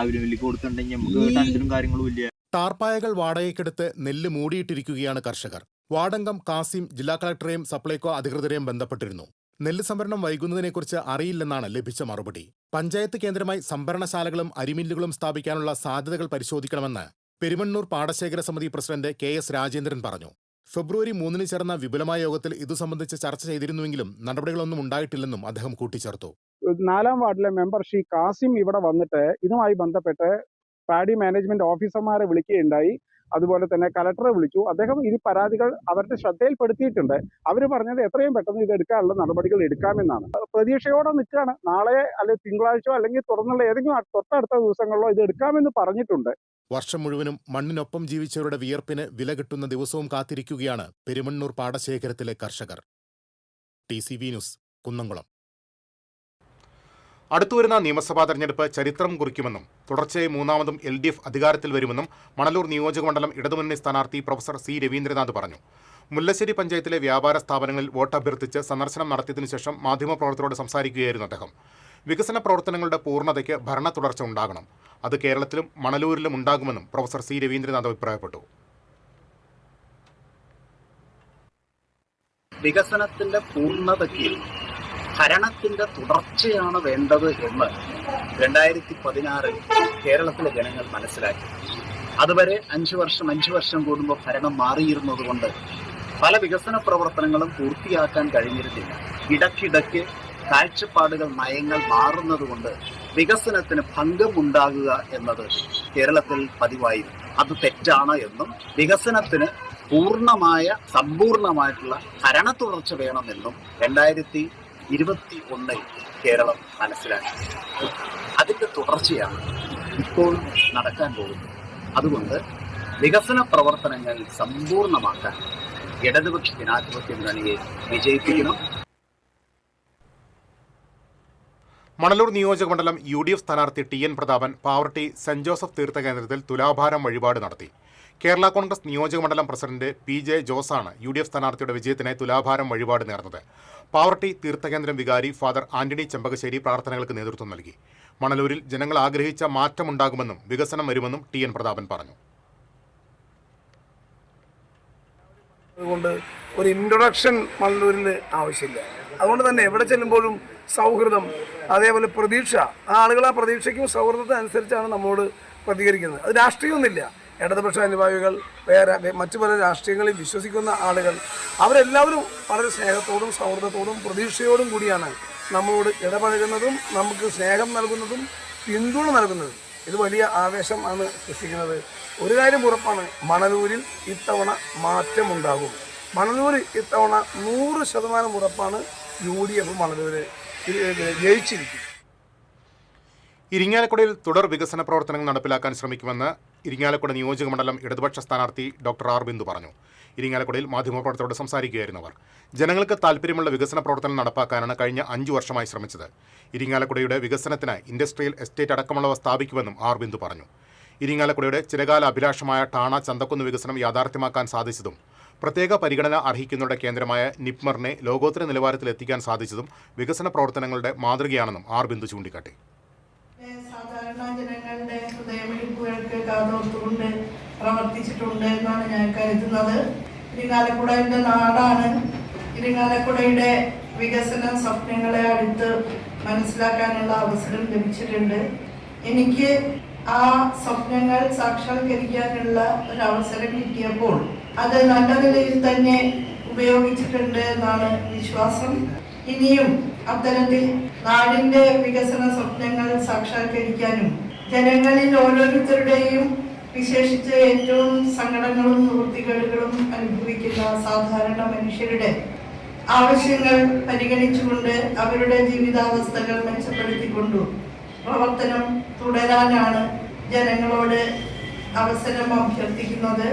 അവരിലേക്ക് കൊടുത്തിട്ടുണ്ടെങ്കിൽ നമുക്ക് ടെൻഷനും കാര്യങ്ങളും ഇല്ല. ടാർപ്പായകൾ വാടകയ്ക്കെടുത്ത് നെല്ല് മൂടിയിട്ടിരിക്കുകയാണ് കർഷകർ. വാർഡംഗം കാസിം ജില്ലാ കളക്ടറെയും സപ്ലൈകോ അധികൃതരെയും ബന്ധപ്പെട്ടിരുന്നു. നെല്ല് സംഭരണം വൈകുന്നതിനെക്കുറിച്ച് അറിയില്ലെന്നാണ് ലഭിച്ച മറുപടി. പഞ്ചായത്ത് കേന്ദ്രമായി സംഭരണശാലകളും അരിമില്ലുകളും സ്ഥാപിക്കാനുള്ള സാധ്യതകൾ പരിശോധിക്കണമെന്ന് പെരുമണ്ണൂർ പാടശേഖര സമിതി പ്രസിഡന്റ് KS രാജേന്ദ്രൻ പറഞ്ഞു. ഫെബ്രുവരി 3 ചേർന്ന വിപുലമായ യോഗത്തിൽ ഇതു സംബന്ധിച്ച് ചർച്ച ചെയ്തിരുന്നുവെങ്കിലും നടപടികളൊന്നും ഉണ്ടായിട്ടില്ലെന്നും അദ്ദേഹം കൂട്ടിച്ചേർത്തു. 4-ാം വാർഡിലെ മെമ്പർ ശ്രീ കാസിം ഇവിടെ വന്നിട്ട് ഇതുമായി ബന്ധപ്പെട്ട് പാഡി മാനേജ്മെന്റ് ഓഫീസർമാരെ വിളിക്കുകയുണ്ടായി. അതുപോലെ തന്നെ കലക്ടറെ വിളിച്ചു. അദ്ദേഹം ഈ പരാതികൾ അവരുടെ ശ്രദ്ധയിൽപ്പെടുത്തിയിട്ടുണ്ട്. അവർ പറഞ്ഞത് എത്രയും പെട്ടെന്ന് ഇത് എടുക്കാനുള്ള നടപടികൾ എടുക്കാമെന്നാണ്. പ്രതീക്ഷയോടെ നിൽക്കുകയാണ്. നാളെ അല്ലെങ്കിൽ തിങ്കളാഴ്ചയോ അല്ലെങ്കിൽ തുടർന്നുള്ള ഏതെങ്കിലും തൊട്ടടുത്ത ദിവസങ്ങളിലോ ഇത് എടുക്കാമെന്ന് പറഞ്ഞിട്ടുണ്ട്. വർഷം മുഴുവനും മണ്ണിനൊപ്പം ജീവിച്ചവരുടെ വിയർപ്പിന് വില കിട്ടുന്ന ദിവസവും കാത്തിരിക്കുകയാണ് പെരുമണ്ണൂർ പാടശേഖരത്തിലെ കർഷകർ. TCV news, Kunnamkulam. അടുത്തുവരുന്ന നിയമസഭാ തെരഞ്ഞെടുപ്പ് ചരിത്രം കുറിക്കുമെന്നും തുടർച്ചയായി 3ാമതും LDF അധികാരത്തിൽ വരുമെന്നും മണലൂർ നിയോജകമണ്ഡലം ഇടതുമുന്നണി സ്ഥാനാർത്ഥി പ്രൊഫസർ C രവീന്ദ്രനാഥ് പറഞ്ഞു. മുല്ലശ്ശേരി പഞ്ചായത്തിലെ വ്യാപാര സ്ഥാപനങ്ങളിൽ വോട്ട് അഭ്യർത്ഥിച്ച് സന്ദർശനം നടത്തിയതിനു ശേഷം മാധ്യമപ്രവർത്തകരോട് സംസാരിക്കുകയായിരുന്നു അദ്ദേഹം. വികസന പ്രവർത്തനങ്ങളുടെ പൂർണ്ണതയ്ക്ക് ഭരണ തുടർച്ച ഉണ്ടാകണം. അത് കേരളത്തിലും മണലൂരിലും ഉണ്ടാകുമെന്നും പ്രൊഫസർ C രവീന്ദ്രനാഥ് അഭിപ്രായപ്പെട്ടു. വികസനത്തിന്റെ പൂർണ്ണതയ്ക്ക് ഭരണത്തിന്റെ തുടർച്ചയാണ് വേണ്ടത് എന്ന് 2016 കേരളത്തിലെ ജനങ്ങൾ മനസ്സിലാക്കി. അതുവരെ 5 വർഷം കൂടുമ്പോൾ ഭരണം മാറിയിരുന്നത് കൊണ്ട് പല വികസന പ്രവർത്തനങ്ങളും പൂർത്തിയാക്കാൻ കഴിഞ്ഞിരുന്നില്ല. ഇടയ്ക്കിടയ്ക്ക് കാഴ്ചപ്പാടുകൾ, നയങ്ങൾ മാറുന്നത് കൊണ്ട് വികസനത്തിന് ഭംഗമുണ്ടാകുക എന്നത് കേരളത്തിൽ പതിവായിരുന്നു. അത് തെറ്റാണ് എന്നും വികസനത്തിന് സമ്പൂർണമായിട്ടുള്ള ഭരണ തുടർച്ച വേണമെന്നും 2021 കേരളം മനസ്സിലാക്കി. അതിന്റെ തുടർച്ചയാണ് ഇപ്പോൾ നടക്കാൻ പോകുന്നത്. അതുകൊണ്ട് വികസന പ്രവർത്തനങ്ങൾ സമ്പൂർണ്ണമാക്കാൻ ഇടതുപക്ഷ ജനാധിപത്യ മുന്നണിയെ വിജയിപ്പിക്കണം. മണലൂർ നിയോജകമണ്ഡലം UDF സ്ഥാനാർത്ഥി TN Prathapan Pavaratty saint Joseph തീർത്ഥകേന്ദ്രത്തിൽ തുലാഭാരം വഴിപാട് നടത്തി. കേരള കോൺഗ്രസ് നിയോജകമണ്ഡലം പ്രസിഡന്റ് PJ ജോസാണ് UDF സ്ഥാനാർത്ഥിയുടെ വിജയത്തിനായി തുലാഭാരം വഴിപാട് നേർന്നത്. പാവർട്ടി തീർത്ഥകേന്ദ്രം വികാരി ഫാദർ ആന്റണി ചെമ്പകശ്ശേരി പ്രാർത്ഥനകൾക്ക് നേതൃത്വം നൽകി. മണലൂരിൽ ജനങ്ങൾ ആഗ്രഹിച്ച മാറ്റമുണ്ടാകുമെന്നും വികസനം വരുമെന്നും TN പ്രതാപൻ പറഞ്ഞു. അതുകൊണ്ട് ഒരു ഇൻട്രൊഡക്ഷൻ മണലൂരിന് ആവശ്യമില്ല. അതുകൊണ്ട് തന്നെ എവിടെ ചെല്ലുമ്പോഴും സൗഹൃദം, അതേപോലെ പ്രതീക്ഷ, ആളുകൾ ആ പ്രതീക്ഷയ്ക്കും സൗഹൃദത്തിനനുസരിച്ചാണ് നമ്മോട് പ്രതികരിക്കുന്നത്. അത് രാഷ്ട്രീയമൊന്നുമില്ല. ഇടതുപക്ഷ അനുഭാവികൾ, മറ്റു പല രാഷ്ട്രീയങ്ങളിൽ വിശ്വസിക്കുന്ന ആളുകൾ, അവരെല്ലാവരും വളരെ സ്നേഹത്തോടും സൗഹൃദത്തോടും പ്രതീക്ഷയോടും കൂടിയാണ് നമ്മളോട് ഇടപഴകുന്നതും നമുക്ക് സ്നേഹം നൽകുന്നതും പിന്തുണ നൽകുന്നതും. ഇത് വലിയ ആവേശമാണ് സൃഷ്ടിക്കുന്നത്. ഒരു കാര്യം ഉറപ്പാണ്, മണലൂരിൽ ഇത്തവണ മാറ്റമുണ്ടാകും. മണലൂരിൽ ഇത്തവണ 100% ഉറപ്പാണ് UDF മണലൂര് ജയിച്ചിരിക്കും. ഇരിങ്ങാലക്കുടയിൽ തുടർ വികസന പ്രവർത്തനങ്ങൾ നടപ്പിലാക്കാൻ ശ്രമിക്കുമെന്ന് ഇരിങ്ങാലക്കുട നിയോജകമണ്ഡലം ഇടതുപക്ഷ സ്ഥാനാർത്ഥി ഡോക്ടർ R. ബിന്ദു പറഞ്ഞു. ഇരിങ്ങാലക്കുടയിൽ മാധ്യമപ്രവർത്തകരോട് സംസാരിക്കുകയായിരുന്നവർ. ജനങ്ങൾക്ക് താൽപ്പര്യമുള്ള വികസന പ്രവർത്തനം നടപ്പാക്കാനാണ് കഴിഞ്ഞ 5 വർഷമായി ശ്രമിച്ചത്. ഇരിങ്ങാലക്കുടയുടെ വികസനത്തിനായി ഇൻഡസ്ട്രിയൽ എസ്റ്റേറ്റ് അടക്കമുള്ളവ സ്ഥാപിക്കുമെന്നും R. ബിന്ദു പറഞ്ഞു. ഇരിങ്ങാലക്കുടയുടെ ചിരകാല അഭിലാഷമായ ടാണ ചന്തക്കുന്ന് വികസനം യാഥാർത്ഥ്യമാക്കാൻ സാധിച്ചതും പ്രത്യേക പരിഗണന അർഹിക്കുന്നവരുടെ കേന്ദ്രമായ നിപ്മറിനെ ലോകോത്തര നിലവാരത്തിൽ എത്തിക്കാൻ സാധിച്ചതും വികസന പ്രവർത്തനങ്ങളുടെ മാതൃകയാണെന്നും R. ബിന്ദു ചൂണ്ടിക്കാട്ടി. സാധാരണ ജനങ്ങളുടെ ഹൃദയമിടിപ്പുകൾക്ക് കാതോർത്തുകൊണ്ട് പ്രവർത്തിച്ചിട്ടുണ്ട് എന്നാണ് ഞാൻ കരുതുന്നത്. ഇരിങ്ങാലക്കുടയുടെ നാടാണ്. ഇരിങ്ങാലക്കുടയുടെ വികസന സ്വപ്നങ്ങളെ അടുത്ത് മനസ്സിലാക്കാനുള്ള അവസരം ലഭിച്ചിട്ടുണ്ട്. എനിക്ക് ആ സ്വപ്നങ്ങൾ സാക്ഷാത്കരിക്കാനുള്ള ഒരു അവസരം കിട്ടിയപ്പോൾ അത് നല്ല നിലയിൽ തന്നെ ഉപയോഗിച്ചിട്ടുണ്ട് എന്നാണ് വിശ്വാസം. ഇനിയും അത്തരത്തിൽ നാടിന്റെ വികസന സ്വപ്നങ്ങൾ സാക്ഷാത്കരിക്കാനും ജനങ്ങളിൽ ഓരോരുത്തരുടെയും, വിശേഷിച്ച് ഏറ്റവും സങ്കടങ്ങളും വൃത്തികേടുകളും അനുഭവിക്കുന്ന സാധാരണ മനുഷ്യരുടെ ആവശ്യങ്ങൾ പരിഗണിച്ചുകൊണ്ട് അവരുടെ ജീവിതാവസ്ഥകൾ മെച്ചപ്പെടുത്തിക്കൊണ്ടു പ്രവർത്തനം തുടരാനാണ് ജനങ്ങളോട് അവസരം അഭ്യർത്ഥിക്കുന്നത്.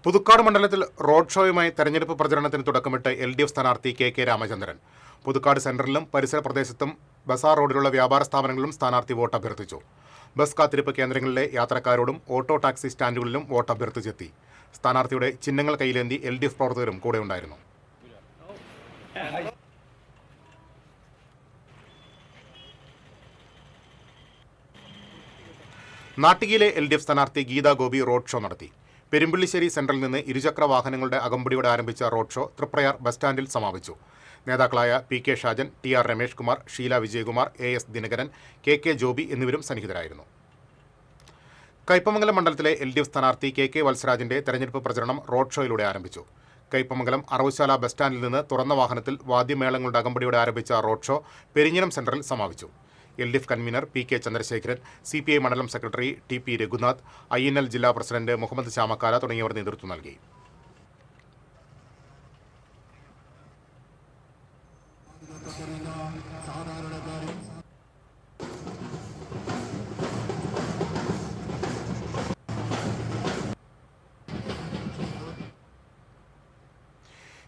പുതുക്കാട് മണ്ഡലത്തിൽ റോഡ് ഷോയുമായി തെരഞ്ഞെടുപ്പ് പ്രചരണത്തിന് തുടക്കമിട്ട് LDF സ്ഥാനാർത്ഥി KK രാമചന്ദ്രൻ. പുതുക്കാട് സെന്ററിലും പരിസര പ്രദേശത്തും ബസാർ റോഡിലുള്ള വ്യാപാര സ്ഥാപനങ്ങളിലും സ്ഥാനാർത്ഥി വോട്ട് അഭ്യർത്ഥിച്ചു. ബസ് കാത്തിരിപ്പ് കേന്ദ്രങ്ങളിലെ യാത്രക്കാരോടും ഓട്ടോ ടാക്സി സ്റ്റാൻഡുകളിലും വോട്ട് അഭ്യർത്ഥിച്ചെത്തി. സ്ഥാനാർത്ഥിയുടെ ചിഹ്നങ്ങൾ കയ്യിലേന്തി LDF പ്രവർത്തകരും കൂടെ ഉണ്ടായിരുന്നു. നാട്ടികയിലെ LDF സ്ഥാനാർത്ഥി ഗീതാ ഗോപി റോഡ് ഷോ നടത്തി. പെരുമ്പിള്ളിശ്ശേരി സെന്ററിൽ നിന്ന് ഇരുചക്ര വാഹനങ്ങളുടെ അകമ്പടിയോടെ ആരംഭിച്ച റോഡ് ഷോ തൃപ്രയാർ ബസ് സ്റ്റാൻഡിൽ സമാപിച്ചു. നേതാക്കളായ PK Shajan, TR Ramesh Kumar, Sheela Vijayakumar, AS Dinakaran, KK Joby എന്നിവരും സന്നിഹിതരായിരുന്നു. കയ്പമംഗലം മണ്ഡലത്തിലെ LDF സ്ഥാനാർത്ഥി KK വത്സരാജിന്റെ തെരഞ്ഞെടുപ്പ് പ്രചരണം റോഡ് ഷോയിലൂടെ ആരംഭിച്ചു. കയ്പമംഗലം അറവുശാല ബസ് സ്റ്റാൻഡിൽ നിന്ന് തുറന്ന വാഹനത്തിൽ വാദ്യമേളങ്ങളുടെ അകമ്പടിയോടെ ആരംഭിച്ച റോഡ് ഷോ പെരിഞ്ഞനം സെന്ററിൽ സമാപിച്ചു. LDF convener PK Chandrasekharan, CPI മണ്ഡലം സെക്രട്ടറി TP രഘുനാഥ്, INL ജില്ലാ പ്രസിഡന്റ് മുഹമ്മദ് ചാമക്കാല തുടങ്ങിയവർ നേതൃത്വം നൽകി.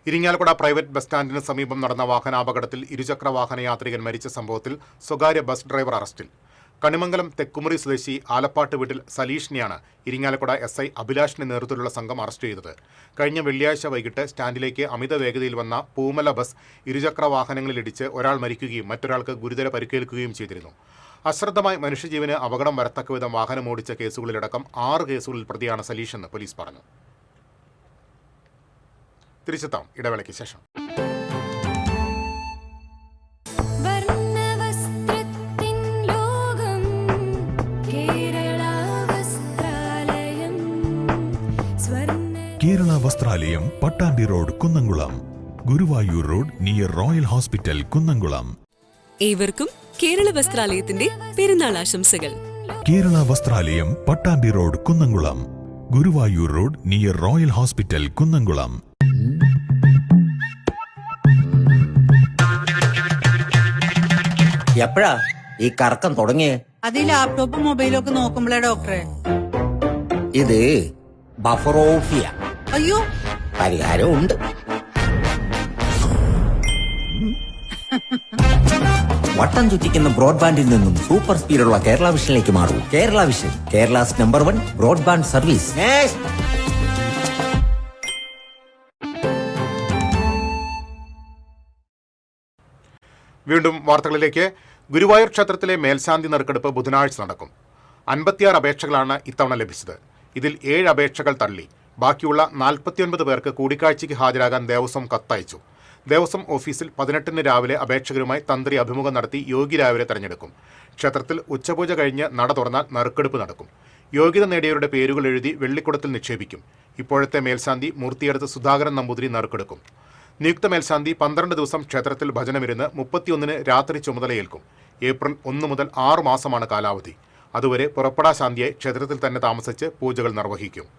ഇരിങ്ങാലക്കുട പ്രൈവറ്റ് ബസ് സ്റ്റാൻഡിന് സമീപം നടന്ന വാഹനാപകടത്തിൽ ഇരുചക്ര വാഹന യാത്രികൻ മരിച്ച സംഭവത്തിൽ സ്വകാര്യ ബസ് ഡ്രൈവർ അറസ്റ്റിൽ. കണിമംഗലം തെക്കുമുറി സ്വദേശി ആലപ്പാട്ട് വീട്ടിൽ സലീഷിനെയാണ് ഇരിങ്ങാലക്കുട SI അഭിലാഷിന്റെ നേതൃത്വത്തിലുള്ള സംഘം അറസ്റ്റ് ചെയ്തത്. കഴിഞ്ഞ വെള്ളിയാഴ്ച വൈകിട്ട് സ്റ്റാൻഡിലേക്ക് അമിത വേഗതയിൽ വന്ന പൂമല ബസ് ഇരുചക്ര വാഹനങ്ങളിലിടിച്ച് ഒരാൾ മരിക്കുകയും മറ്റൊരാൾക്ക് ഗുരുതര പരിക്കേൽക്കുകയും ചെയ്തിരുന്നു. അശ്രദ്ധമായി മനുഷ്യജീവന് അപകടം വരത്തക്കവിധം വാഹനമോടിച്ച കേസുകളിലടക്കം 6 കേസുകളിൽ പ്രതിയാണ് സലീഷെന്ന് പോലീസ് പറഞ്ഞു. തിരിച്ചെത്താം ഇടവേളയ്ക്ക് ശേഷം. Vasthralayam Pattambi road Kunnamkulam, Guruvayur road near royal hospital Kunnamkulam. ഏവർക്കും കേരള വസ്ത്രാലയത്തിന്റെ പെരുന്നാൾ ആശംസകൾ. Kerala Vasthralayam Pattambi road Kunnamkulam, Guruvayur road near royal hospital Kunnamkulam. എപ്പോഴാ ഈ കറക്കം തുടങ്ങിയേ? അത് ഈ ലാപ്ടോപ്പും മൊബൈലും ഒക്കെ നോക്കുമ്പോഴേ ഡോക്ടറെ. ഇത് ബഫറോഫിയ. അയ്യോ, പരിഹാരമുണ്ട്. വട്ടം ചുറ്റിക്കുന്ന ബ്രോഡ്ബാൻഡിൽ നിന്നും സൂപ്പർ സ്പീഡുള്ള കേരള വിഷനിലേക്ക് മാറൂ. Kerala vision, Kerala's number 1 broadband service. വീണ്ടും വാർത്തകളിലേക്ക്. ഗുരുവായൂർ ക്ഷേത്രത്തിലെ മേൽശാന്തി നറുക്കെടുപ്പ് ബുധനാഴ്ച നടക്കും. 56 അപേക്ഷകളാണ് ഇത്തവണ ലഭിച്ചത്. ഇതിൽ 7 അപേക്ഷകൾ തള്ളി. ബാക്കിയുള്ള 49 പേർക്ക് കൂടിക്കാഴ്ചയ്ക്ക് ഹാജരാകാൻ ദേവസ്വം കത്തയച്ചു. ദേവസ്വം ഓഫീസിൽ 18-ന് രാവിലെ അപേക്ഷകരുമായി തന്ത്രി അഭിമുഖം നടത്തി യോഗ്യരായവരെ തെരഞ്ഞെടുക്കും. ക്ഷേത്രത്തിൽ ഉച്ചപൂജ കഴിഞ്ഞ് നട തുറന്നാൽ നറുക്കെടുപ്പ് നടക്കും. യോഗ്യത നേടിയവരുടെ പേരുകൾ എഴുതി വെള്ളിക്കുടത്തിൽ നിക്ഷേപിക്കും. ഇപ്പോഴത്തെ മേൽശാന്തി മൂർത്തിയെടുത്ത് സുധാകരൻ നമ്പൂതിരി നറുക്കെടുക്കും. നിയുക്ത മേൽശാന്തി 12 ദിവസം ക്ഷേത്രത്തിൽ ഭജനമിരുന്ന് 31-ന് രാത്രി ചുമതലയേൽക്കും. ഏപ്രിൽ 1 മുതൽ 6 മാസമാണ് കാലാവധി. അതുവരെ പുറപ്പെടാ ശാന്തിയായി ക്ഷേത്രത്തിൽ തന്നെ താമസിച്ച് പൂജകൾ നിർവഹിക്കും.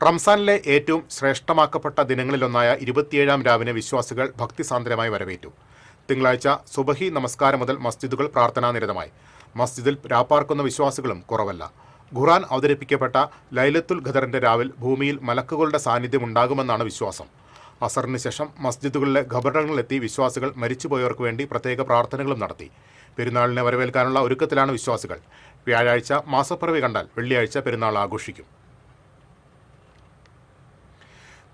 റംസാനിലെ ഏറ്റവും ശ്രേഷ്ഠമാക്കപ്പെട്ട ദിനങ്ങളിലൊന്നായ 27-ാം രാവിനെ വിശ്വാസികൾ ഭക്തിസാന്ദ്രമായി വരവേറ്റു. തിങ്കളാഴ്ച സുബഹി നമസ്കാരം മുതൽ മസ്ജിദുകൾ പ്രാർത്ഥനാനിരതമായി. മസ്ജിദിൽ രാപ്പാർക്കുന്ന വിശ്വാസികളും കുറവല്ല. ഖുർആൻ അവതരിപ്പിക്കപ്പെട്ട ലൈലത്തുൽ ഖദറിന്റെ രാവിൽ ഭൂമിയിൽ മലക്കുകളുടെ സാന്നിധ്യം ഉണ്ടാകുമെന്നാണ് വിശ്വാസം. അസറിന് ശേഷം മസ്ജിദുകളിലെ ഖബറുകളിലെത്തി വിശ്വാസികൾ മരിച്ചുപോയവർക്ക് വേണ്ടി പ്രത്യേക പ്രാർത്ഥനകളും നടത്തി. പെരുന്നാളിനെ വരവേൽക്കാനുള്ള ഒരുക്കത്തിലാണ് വിശ്വാസികൾ. വ്യാഴാഴ്ച മാസപ്പിറവി കണ്ടാൽ വെള്ളിയാഴ്ച പെരുന്നാൾ ആഘോഷിക്കും.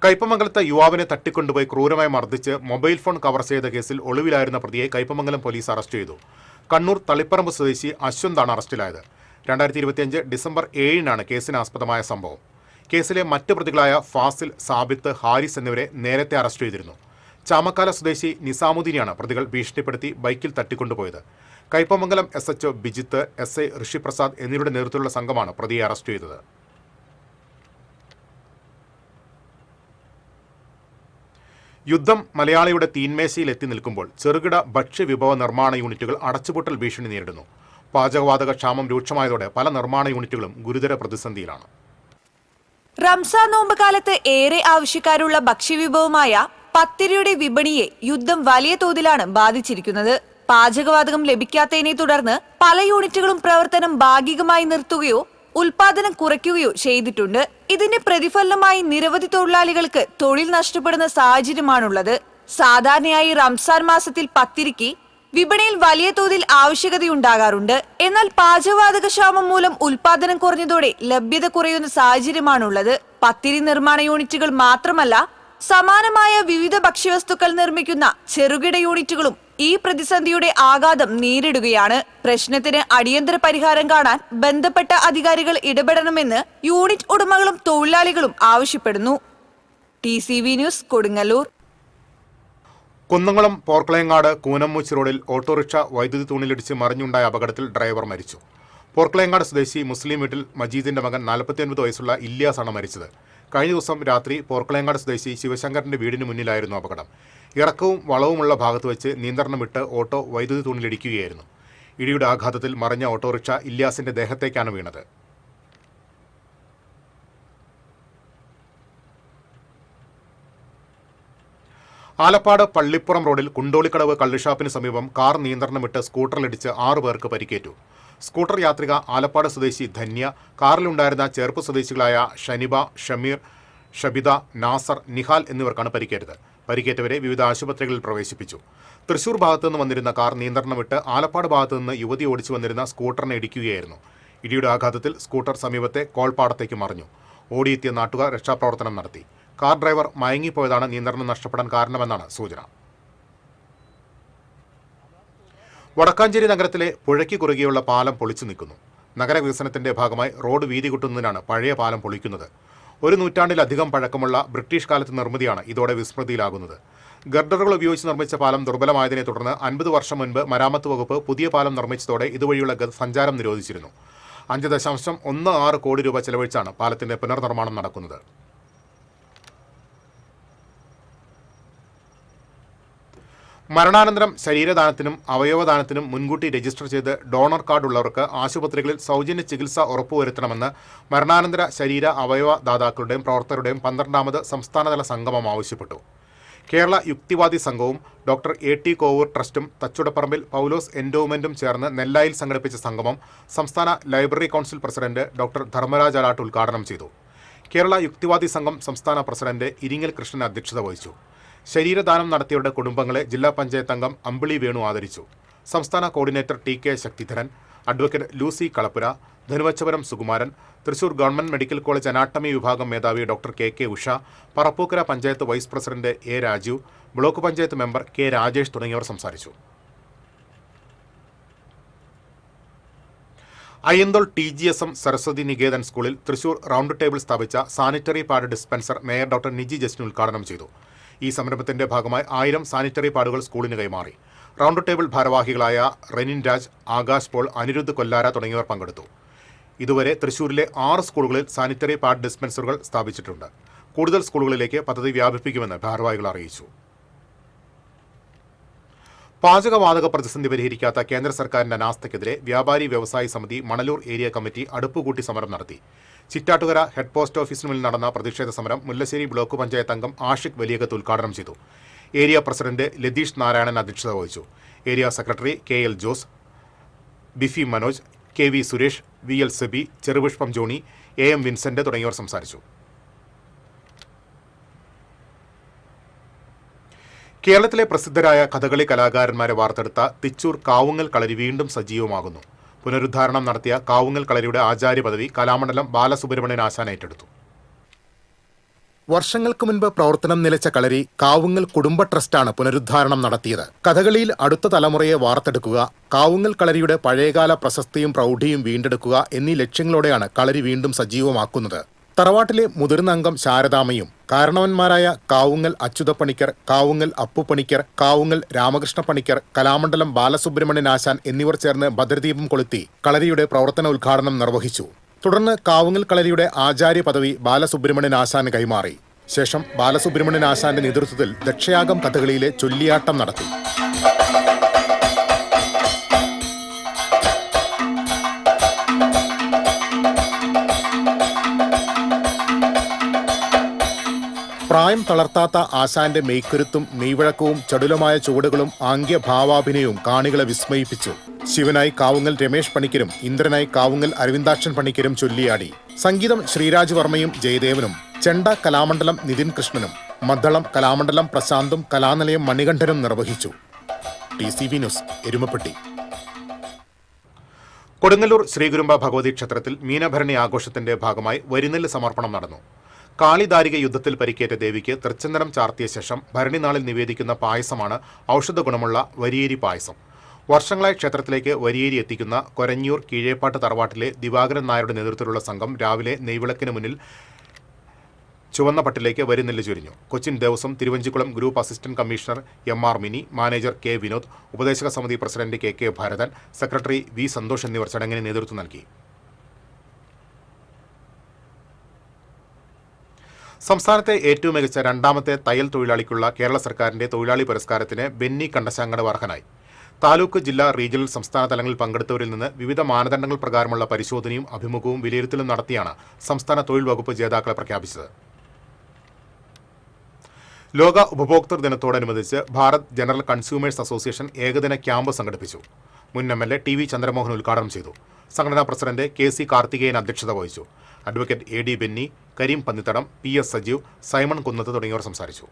കയ്പമംഗലത്തെ യുവാവിനെ തട്ടിക്കൊണ്ടുപോയി ക്രൂരമായി മർദ്ദിച്ച് മൊബൈൽ ഫോൺ കവർ ചെയ്ത കേസിൽ ഒളിവിലായിരുന്ന പ്രതിയെ കയ്പമംഗലം പോലീസ് അറസ്റ്റ് ചെയ്തു. കണ്ണൂർ തളിപ്പറമ്പ് സ്വദേശി അശ്വന്താണ് അറസ്റ്റിലായത്. 2025 ഡിസംബർ 7-നാണ് കേസിനാസ്പദമായ സംഭവം. കേസിലെ മറ്റ് പ്രതികളായ ഫാസിൽ, സാബിത്ത്, ഹാരിസ് എന്നിവരെ നേരത്തെ അറസ്റ്റ് ചെയ്തിരുന്നു. ചാമക്കാല സ്വദേശി നിസാമുദ്ദീനെയാണ് പ്രതികൾ ഭീഷണിപ്പെടുത്തി ബൈക്കിൽ തട്ടിക്കൊണ്ടുപോയത്. കയ്പമംഗലം SHO ബിജിത്ത്, SI ഋഷിപ്രസാദ് എന്നിവരുടെ നേതൃത്വത്തിലുള്ള സംഘമാണ് പ്രതിയെ അറസ്റ്റ് ചെയ്തത്. യുദ്ധം മലയാളിയുടെ തീന്മേശയിൽ എത്തി നിൽക്കുമ്പോൾ ചെറുകിട ഭക്ഷ്യവിഭവ നിർമ്മാണ യൂണിറ്റുകൾ അടച്ചുപൂട്ടൽ ഭീഷണി നേരിടുന്നു. പാചകവാതക ക്ഷാമം രൂക്ഷമായതോടെ പല നിർമ്മാണ യൂണിറ്റുകളും ഗുരുതര പ്രതിസന്ധിയിലാണ്. റംസാൻ നോമ്പ് കാലത്ത് ഏറെ ആവശ്യക്കാരുള്ള ഭക്ഷ്യവിഭവമായ പത്തിരിയുടെ വിപണിയെ യുദ്ധം വലിയ തോതിലാണ് ബാധിച്ചിരിക്കുന്നത്. പാചകവാതകം ലഭിക്കാത്തതിനെ തുടർന്ന് പല യൂണിറ്റുകളും പ്രവർത്തനം ഭാഗികമായി നിർത്തുകയോ ഉൽപാദനം കുറയ്ക്കുകയോ ചെയ്തിട്ടുണ്ട്. ഇതിന്റെ പ്രതിഫലനമായി നിരവധി തൊഴിലാളികൾക്ക് തൊഴിൽ നഷ്ടപ്പെടുന്ന സാഹചര്യമാണുള്ളത്. സാധാരണയായി റംസാൻ മാസത്തിൽ പത്തിരിക്ക് വിപണിയിൽ വലിയ തോതിൽ ആവശ്യകതയുണ്ടാകാറുണ്ട്. എന്നാൽ പാചകവാതക ക്ഷാമം മൂലം ഉൽപാദനം കുറഞ്ഞതോടെ ലഭ്യത കുറയുന്ന സാഹചര്യമാണുള്ളത്. പത്തിരി നിർമ്മാണ യൂണിറ്റുകൾ മാത്രമല്ല, സമാനമായ വിവിധ ഭക്ഷ്യവസ്തുക്കൾ നിർമ്മിക്കുന്ന ചെറുകിട യൂണിറ്റുകളും ഈ പ്രതിസന്ധിയുടെ ആഘാതം നേരിടുകയാണ്. പ്രശ്നത്തിന് അടിയന്തര പരിഹാരം കാണാൻ ബന്ധപ്പെട്ട അധികാരികൾ ഇടപെടണമെന്ന് യൂണിറ്റ് ഉടമകളും തൊഴിലാളികളും ആവശ്യപ്പെടുന്നു. TCV news, Kodungallur. കുന്നംകുളം പോർക്കളയങ്ങാട് കൂനമ്മൂച്ചി റോഡിൽ ഓട്ടോറിക്ഷ വൈദ്യുതി തൂണിലിടിച്ച് മറിഞ്ഞുണ്ടായ അപകടത്തിൽ ഡ്രൈവർ മരിച്ചു. പോർക്കളയങ്ങാട് സ്വദേശി മുസ്ലിം വീട്ടിൽ മജീദിന്റെ മകൻ 49 വയസ്സുള്ള ഇല്യാസാണ് മരിച്ചത്. കഴിഞ്ഞ ദിവസം രാത്രി പോർക്കളയങ്ങാട് സ്വദേശി ശിവശങ്കറിന്റെ വീടിന് മുന്നിലായിരുന്നു അപകടം. ഇറക്കവും വളവുമുള്ള ഭാഗത്ത് വെച്ച് നിയന്ത്രണം വിട്ട് ഓട്ടോ വൈദ്യുതി തൂണിലിടിക്കുകയായിരുന്നു. ഇടിയുടെ ആഘാതത്തിൽ മറിഞ്ഞ ഓട്ടോറിക്ഷ ഇല്യാസിന്റെ ദേഹത്തേക്കാണ് വീണത്. ആലപ്പാട് പള്ളിപ്പുറം റോഡിൽ കുണ്ടോളിക്കടവ് കള്ളുഷാപ്പിന് സമീപം കാർ നിയന്ത്രണം വിട്ട് സ്കൂട്ടറിലിടിച്ച് 6 പേർക്ക് പരിക്കേറ്റു. സ്കൂട്ടർ യാത്രിക ആലപ്പാട് സ്വദേശി ധന്യ, കാറിലുണ്ടായിരുന്ന ചേർപ്പ് സ്വദേശികളായ ഷനിബ, ഷമീർ, ഷബിത, നാസർ, നിഹാൽ എന്നിവർക്കാണ് പരിക്കേറ്റത്. പരിക്കേറ്റവരെ വിവിധ ആശുപത്രികളിൽ പ്രവേശിപ്പിച്ചു. തൃശൂർ ഭാഗത്തു നിന്ന് വന്നിരുന്ന കാർ നിയന്ത്രണം വിട്ട് ആലപ്പാട് ഭാഗത്തു നിന്ന് യുവതി ഓടിച്ചു വന്നിരുന്ന സ്കൂട്ടറിനെ ഇടിക്കുകയായിരുന്നു. ഇടിയുടെ ആഘാതത്തിൽ സ്കൂട്ടർ സമീപത്തെ കോൾപ്പാടത്തേക്ക് മറിഞ്ഞു. ഓടിയെത്തിയ നാട്ടുകാർ രക്ഷാപ്രവർത്തനം നടത്തി. കാർ ഡ്രൈവർ മയങ്ങിപ്പോയതാണ് നിയന്ത്രണം നഷ്ടപ്പെടാൻ കാരണമെന്നാണ് സൂചന. വടക്കാഞ്ചേരി നഗരത്തിലെ പുഴയ്ക്ക് കുറുകെയുള്ള പാലം പൊളിച്ചു നിൽക്കുന്നു. നഗരവികസനത്തിന്റെ ഭാഗമായി റോഡ് വീതി കൂട്ടുന്നതിനാണ് പഴയ പാലം പൊളിക്കുന്നത്. 1 നൂറ്റാണ്ടിലധികം പഴക്കമുള്ള ബ്രിട്ടീഷ് കാലത്ത് നിർമ്മിതിയാണ് ഇതോടെ വിസ്മൃതിയിലാകുന്നത്. ഗർഡറുകൾ ഉപയോഗിച്ച് നിർമ്മിച്ച പാലം ദുർബലമായതിനെ തുടർന്ന് 50 വർഷം മുൻപ് മരാമത്ത് വകുപ്പ് പുതിയ പാലം നിർമ്മിച്ചതോടെ ഇതുവഴിയുള്ള സഞ്ചാരം നിരോധിച്ചിരുന്നു. 5.16 കോടി രൂപ ചെലവഴിച്ചാണ് പാലത്തിന്റെ പുനർനിർമ്മാണം നടക്കുന്നത്. മരണാനന്തരം ശരീരദാനത്തിനും അവയവദാനത്തിനും മുൻകൂട്ടി രജിസ്റ്റർ ചെയ്ത് ഡോണർ കാർഡ് ഉള്ളവർക്ക് ആശുപത്രികളിൽ സൗജന്യ ചികിത്സ ഉറപ്പുവരുത്തണമെന്ന് മരണാനന്തര ശരീര അവയവ ദാതാക്കളുടെയും പ്രവർത്തകരുടെയും 12ാമത് സംസ്ഥാനതല സംഗമം ആവശ്യപ്പെട്ടു. കേരള യുക്തിവാദി സംഘവും ഡോക്ടർ A.T. കോവൂർ ട്രസ്റ്റും തച്ചുടപ്പറമ്പിൽ പൗലോസ് എൻഡോവ്മെന്റും ചേർന്ന് നെല്ലായിൽ സംഘടിപ്പിച്ച സംഗമം സംസ്ഥാന library council president doctor Dharmaraj Alatt ഉദ്ഘാടനം ചെയ്തു. കേരള യുക്തിവാദി സംഘം സംസ്ഥാന പ്രസിഡന്റ് ഇരിങ്ങൽ കൃഷ്ണൻ അധ്യക്ഷത വഹിച്ചു. ശരീരദാനം നടത്തിയവരുടെ കുടുംബങ്ങളെ ജില്ലാ പഞ്ചായത്ത് അംഗം അമ്പിളി വേണു ആദരിച്ചു. സംസ്ഥാന coordinator T.K. Sakthidharan, advocate Lucy Kalappura, Dhanuvachapuram Sukumaran, Thrissur government medical college anatomy വിഭാഗം മേധാവി doctor K.K. Usha, Parappukkara panchayat vice president A. Raju, block panchayat member K. Rajesh തുടങ്ങിയവർ സംസാരിച്ചു. അയ്യന്തോൾ TGSM സരസ്വതി നികേതൻ സ്കൂളിൽ തൃശൂർ റൗണ്ട് ടേബിൾ സ്ഥാപിച്ച sanitary pad dispenser mayor doctor Niji Justin ഉദ്ഘാടനം ചെയ്തു. ഈ സംരംഭത്തിന്റെ ഭാഗമായി 1000 സാനിറ്ററി പാഡുകൾ സ്കൂളിന് കൈമാറി. റൗണ്ട് ടേബിൾ ഭാരവാഹികളായ റെനിൻ രാജ്, ആകാശ് പോൾ, അനിരുദ്ധ് കൊല്ലാര തുടങ്ങിയവർ പങ്കെടുത്തു. ഇതുവരെ തൃശൂരിലെ 6 സ്കൂളുകളിൽ സാനിറ്ററി പാഡ് ഡിസ്പെൻസറുകൾ സ്ഥാപിച്ചിട്ടുണ്ട്. കൂടുതൽ സ്കൂളുകളിലേക്ക് പദ്ധതി വ്യാപിപ്പിക്കുമെന്ന് ഭാരവാഹികൾ അറിയിച്ചു. പാചകവാതക പ്രതിസന്ധി പരിഹരിക്കാത്ത കേന്ദ്ര സർക്കാരിന്റെ അനാസ്ഥയ്ക്കെതിരെ വ്യാപാരി വ്യവസായി സമിതി മണലൂർ ഏരിയ കമ്മിറ്റി അടുപ്പുകൂട്ടി സമരം നടത്തി. ചിറ്റാട്ടുകര ഹെഡ് പോസ്റ്റ് ഓഫീസിന് മുന്നിൽ നടന്ന പ്രതിഷേധ സമരം മുല്ലശ്ശേരി ബ്ലോക്ക് പഞ്ചായത്ത് അംഗം ആഷിഖ് വലിയകത്ത് ഉദ്ഘാടനം ചെയ്തു. ഏരിയ പ്രസിഡന്റ് ലതീഷ് നാരായണൻ അധ്യക്ഷത വഹിച്ചു. Area secretary KL Jose, Bifi Manoj, KV Suresh, VL Sebi, Cherupushpam Johnny, AM Vincent തുടങ്ങിയവർ സംസാരിച്ചു. കേരളത്തിലെ പ്രസിദ്ധരായ കഥകളി കലാകാരന്മാരെ വാർത്തെടുത്ത തിച്ചൂർ കാവുങ്ങൽ കളരി വീണ്ടും സജീവമാകുന്നു. പുനരുദ്ധാരണം നടത്തിയ കാവുങ്ങൽ കളരിയുടെ ആചാര്യ പദവി കലാമണ്ഡലം ബാലസുബ്രഹ്മണ്യൻ ആശാൻ ഏറ്റെടുത്തു. വർഷങ്ങൾക്ക് മുൻപ് പ്രവർത്തനം നിലച്ച കളരി കാവുങ്ങൽ കുടുംബ ട്രസ്റ്റാണ് പുനരുദ്ധാരണം നടത്തിയത്. കഥകളിയിൽ അടുത്ത തലമുറയെ വാർത്തെടുക്കുക, കാവുങ്ങൽ കളരിയുടെ പഴയകാല പ്രശസ്തിയും പ്രൗഢിയും വീണ്ടെടുക്കുക എന്നീ ലക്ഷ്യങ്ങളോടെയാണ് കളരി വീണ്ടും സജീവമാക്കുന്നത്. തറവാട്ടിലെ മുതിർന്ന അംഗം ശാരദാമ്മയും കാരണവന്മാരായ കാവുങ്ങൽ അച്യുതപ്പണിക്കർ, കാവുങ്ങൽ അപ്പുപണിക്കർ, കാവുങ്ങൽ രാമകൃഷ്ണ പണിക്കർ, കലാമണ്ഡലം ബാലസുബ്രഹ്മണ്യൻ ആശാൻ എന്നിവർ ചേർന്ന് ഭദ്രദീപം കൊളുത്തി കളരിയുടെ പ്രവർത്തന ഉദ്ഘാടനം നിർവഹിച്ചു. തുടർന്ന് കാവുങ്ങൽ കളരിയുടെ ആചാര്യ പദവി ബാലസുബ്രഹ്മണ്യൻ ആശാന് കൈമാറി. ശേഷം ബാലസുബ്രഹ്മണ്യൻ ആശാന്റെ നേതൃത്വത്തിൽ ദക്ഷയാഗം കഥകളിയിലെ ചൊല്ലിയാട്ടം നടത്തി. പ്രായം തളർത്താത്ത ആശാന്റെ മെയ്ക്കരുത്തും മെയ്വഴക്കവും ചടുലമായ ചുവടുകളും ആംഗ്യഭാവാഭിനയവും കാണികളെ വിസ്മയിപ്പിച്ചു. ശിവനായി കാവുങ്ങൽ രമേഷ് പണിക്കരും ഇന്ദ്രനായി കാവുങ്ങൽ അരവിന്ദാക്ഷൻ പണിക്കരും ചൊല്ലിയാടി. സംഗീതം ശ്രീരാജ് വർമ്മയും ജയദേവനും, ചെണ്ട കലാമണ്ഡലം നിതിൻ കൃഷ്ണനും, മദ്ദളം കലാമണ്ഡലം പ്രശാന്തും കലാനിലയം മണികണ്ഠനും നിർവഹിച്ചു. TCV news, Erumapetty. കൊടുങ്ങല്ലൂർ ശ്രീകുരുമ്പ ഭഗവതി ക്ഷേത്രത്തിൽ മീനഭരണി ആഘോഷത്തിന്റെ ഭാഗമായി വരിനെല്ല് സമർപ്പണം നടന്നു. കാളിദാരിക യുദ്ധത്തിൽ പരിക്കേറ്റ ദേവിക്ക് തൃച്ചന്ദനം ചാർത്തിയ ശേഷം ഭരണിനാളിൽ നിവേദിക്കുന്ന പായസമാണ് ഔഷധ ഗുണമുള്ള വരിയേരി പായസം. വർഷങ്ങളായി ക്ഷേത്രത്തിലേക്ക് വരിയേരി എത്തിക്കുന്ന കൊരഞ്ഞൂർ കീഴേപ്പാട്ട് തറവാട്ടിലെ ദിവാകരൻ നായരുടെ നേതൃത്വത്തിലുള്ള സംഘം രാവിലെ നെയ്വിളക്കിന് മുന്നിൽ ചുവന്ന പട്ടിലേക്ക് വരിനെല്ല് ചൊരിഞ്ഞു. Cochin Devaswom Thiruvanchikulam group assistant commissioner MR Mini, manager K Vinod, ഉപദേശക സമിതി president KK Bharathan, secretary V Santhosh എന്നിവർ ചടങ്ങിന് നേതൃത്വം നൽകി. സംസ്ഥാനത്തെ ഏറ്റവും മികച്ച 2ാമത്തെ തയ്യൽ തൊഴിലാളിക്കുള്ള കേരള സർക്കാരിന്റെ തൊഴിലാളി പുരസ്കാരത്തിന് ബെന്നി കണ്ടശാങ്കട അർഹനായി. താലൂക്ക്, ജില്ലാ, റീജിയണൽ, സംസ്ഥാന തലങ്ങളിൽ പങ്കെടുത്തവരിൽ നിന്ന് വിവിധ മാനദണ്ഡങ്ങൾ പ്രകാരമുള്ള പരിശോധനയും അഭിമുഖവും വിലയിരുത്തലും നടത്തിയാണ് സംസ്ഥാന തൊഴിൽ വകുപ്പ് ജേതാക്കളെ പ്രഖ്യാപിച്ചത്. ലോക ഉപഭോക്തൃ ദിനത്തോടനുബന്ധിച്ച് ഭാരത് ജനറൽ കൺസ്യൂമേഴ്സ് അസോസിയേഷൻ ഏകദിന ക്യാമ്പ് സംഘടിപ്പിച്ചു. മുൻ MLA TV ചന്ദ്രമോഹൻ ഉദ്ഘാടനം ചെയ്തു. സംഘടനാ പ്രസിഡന്റ് KC കാർത്തികേയൻ അധ്യക്ഷത വഹിച്ചു. Advocate AD Benny, Kareem Pannithadam, PS Sajeev, Simon Kunnath തുടങ്ങിയവർ സംസാരിച്ചു.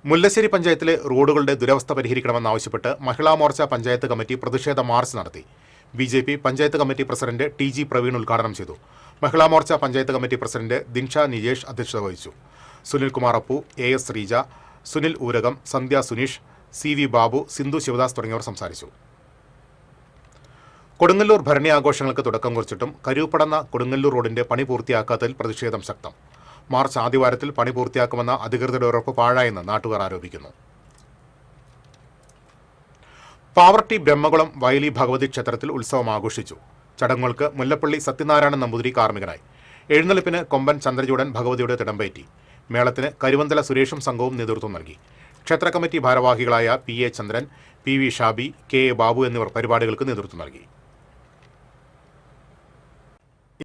മുല്ലശ്ശേരി പഞ്ചായത്തിലെ റോഡുകളുടെ ദുരവസ്ഥ പരിഹരിക്കണമെന്നാവശ്യപ്പെട്ട് മഹിളാ മോർച്ച പഞ്ചായത്ത് കമ്മിറ്റി പ്രതിഷേധ മാർച്ച് നടത്തി. BJP panchayat committee president TG Praveen ഉദ്ഘാടനം ചെയ്തു. മഹിളാ മോർച്ച പഞ്ചായത്ത് കമ്മിറ്റി പ്രസിഡന്റ് ദിൻഷ നിജേഷ് അധ്യക്ഷത വഹിച്ചു. സുനിൽകുമാർ അപ്പു, AS ശ്രീജ, സുനിൽ ഊരകം, സന്ധ്യ സുനീഷ്, CV ബാബു, സിന്ധു ശിവദാസ് തുടങ്ങിയവർ സംസാരിച്ചു. കൊടുങ്ങല്ലൂർ ഭരണി ആഘോഷങ്ങൾക്ക് തുടക്കം കുറിച്ചിട്ടും കരൂപ്പടന്ന കൊടുങ്ങല്ലൂർ റോഡിന്റെ പണി പൂർത്തിയാക്കാത്തതിൽ പ്രതിഷേധം ശക്തം. മാർച്ച് ആദ്യവാരത്തിൽ പണി പൂർത്തിയാക്കുമെന്ന അധികൃതരുടെ ഉറപ്പ് പാഴായെന്ന് നാട്ടുകാർ ആരോപിക്കുന്നു. പാവർട്ടി ബ്രഹ്മകുളം വയലി ഭഗവതി ക്ഷേത്രത്തിൽ ഉത്സവം ആഘോഷിച്ചു. ചടങ്ങുകൾക്ക് മുല്ലപ്പള്ളി സത്യനാരായണൻ നമ്പൂതിരി കാർമ്മികനായി. എഴുന്നള്ളിപ്പിന് കൊമ്പൻ ചന്ദ്രചൂഡൻ ഭഗവതിയുടെ തിടമ്പേറ്റി. മേളത്തിന് കരുവന്തല സുരേഷും സംഘവും നേതൃത്വം നൽകി. ക്ഷേത്ര കമ്മിറ്റി ഭാരവാഹികളായ PA ചന്ദ്രൻ, PV ഷാബി, KA ബാബു എന്നിവർ പരിപാടികൾക്ക് നേതൃത്വം നൽകി.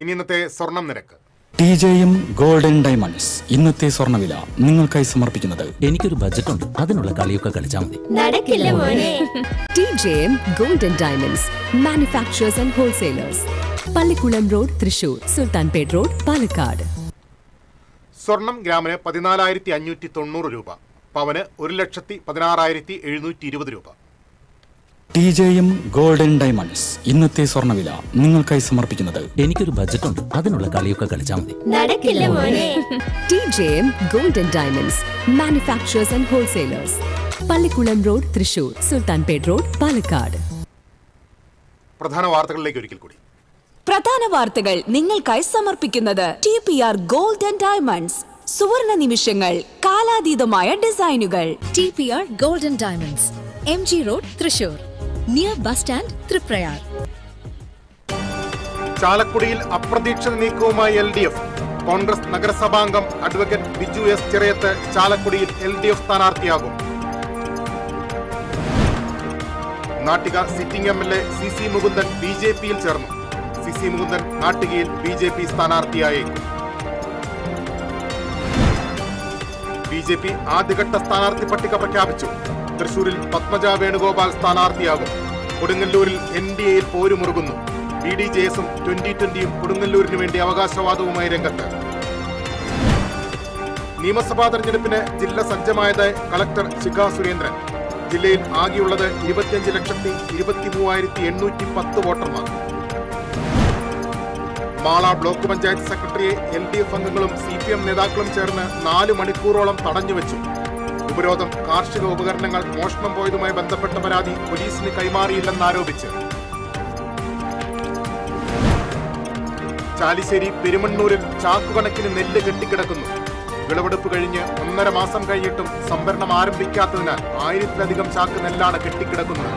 ഇനി ഇന്നത്തെ സ്വർണം നിരക്ക്. TJM ഗോൾഡൻ ഡയമണ്ട്സ് ഇന്നത്തെ സ്വർണ്ണവില നിങ്ങൾക്കായി സമർപ്പിക്കുന്നത് എനിക്കൊരു ബജറ്റ് ഉണ്ട്, അതിനുള്ള കളിയൊക്കെ കളിച്ചാൽ മതി. നടക്കില്ല മോനെ. TJM golden diamonds manufacturers and wholesalers, Pallikulam road, Thrissur, Sulthanpet road, Palakkad. സ്വർണം ഗ്രാമിന് 14,590 രൂപ, പവന് 1,16,720 രൂപ. TJM ഗോൾഡൻ ഡയമണ്ട്സ് ഇന്നത്തെ സ്വർണ്ണവില നിങ്ങൾക്കായി സമർപ്പിക്കുന്നത് എനിക്കൊരു ബജറ്റ് ഉണ്ട്, അതിനുള്ള കളിയൊക്കെ കളിച്ചാൽ മതി. നടക്കില്ല മോനെ. TJM golden diamonds manufacturers and wholesalers, Pallikulam road, Thrissur, Sulthanpet road, Palakkad. പ്രധാന വാർത്തകളിലേക്ക് ഒരിക്കൽ കൂടി. പ്രധാന വാർത്തകൾ നിങ്ങൾക്കായി സമർപ്പിക്കുന്നത് TPR ഗോൾഡൻ ഡയമണ്ട്സ്. സുവർണ നിമിഷങ്ങൾ, കാലാതീതമായ ഡിസൈനുകൾ. TPR golden diamonds, MG road, Thrissur, near bus stand, Triprayar. ചാലക്കുടിയിൽ അപ്രതീക്ഷിത നീക്കവുമായി LDF. കോൺഗ്രസ് നഗരസഭാംഗം അഡ്വക്കേറ്റ് ബിജു എസ് ചിറയത്ത് ചാലക്കുടിയിൽ LDF സ്ഥാനാർത്ഥിയാകും. Nattika sitting MLA CC Mukundan BJPയിൽ ചേർന്നു. CC Mukundan നാട്ടികയിൽ BJP സ്ഥാനാർത്ഥിയായേക്കും. BJP ആദ്യഘട്ട സ്ഥാനാർത്ഥി പട്ടിക പ്രഖ്യാപിച്ചു. തൃശൂരിൽ പത്മജ വേണുഗോപാൽ സ്ഥാനാർത്ഥിയാകും. കൊടുങ്ങല്ലൂരിൽ NDAയിൽ പോരുമുറുകുന്നു. BDJS-ഉം 2020-യും കൊടുങ്ങല്ലൂരിനു വേണ്ടി അവകാശവാദവുമായി രംഗത്ത്. നിയമസഭാ തെരഞ്ഞെടുപ്പിന് ജില്ല സജ്ജമായതായി കളക്ടർ ശിഖ സുരേന്ദ്രൻ. ജില്ലയിൽ ആകെയുള്ളത് 25,23,810 വോട്ടർമാർ. മാള ബ്ലോക്ക് പഞ്ചായത്ത് സെക്രട്ടറിയെ LDF അംഗങ്ങളും CPM നേതാക്കളും ചേർന്ന് 4 മണിക്കൂറോളം തടഞ്ഞുവെച്ചു. ഉപരോധം കാർഷിക ഉപകരണങ്ങൾ മോഷണം പോയതുമായി ബന്ധപ്പെട്ട പരാതി പോലീസിന് കൈമാറിയില്ലെന്നാരോപിച്ച്. ചാലിശ്ശേരി പെരുമണ്ണൂരിൽ ചാക്കുകണക്കിന് നെല്ല് കെട്ടിക്കിടക്കുന്നു. വിളവെടുപ്പ് കഴിഞ്ഞ് 1.5 മാസം കഴിഞ്ഞിട്ടും സംഭരണം ആരംഭിക്കാത്തതിനാൽ 1000-ലധികം ചാക്ക് നെല്ലാണ് കെട്ടിക്കിടക്കുന്നത്.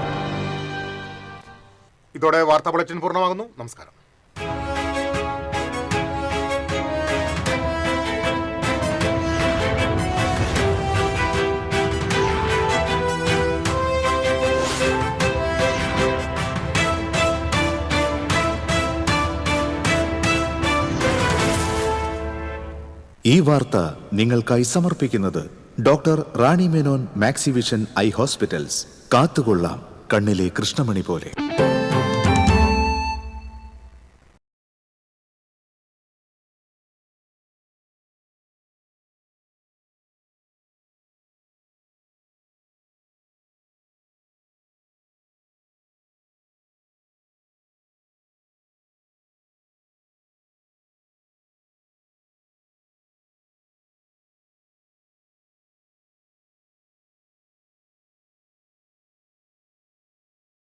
ഇതോടെ വാർത്താ ബുള്ളറ്റിൻ പൂർണ്ണമാകുന്നു. നമസ്കാരം. ഈ വാർത്ത നിങ്ങൾക്കായി സമർപ്പിക്കുന്നത് doctor Rani Menon Maxivision I hospitals. കാത്തുകൊള്ളാം കണ്ണിലെ കൃഷ്ണമണി പോലെ.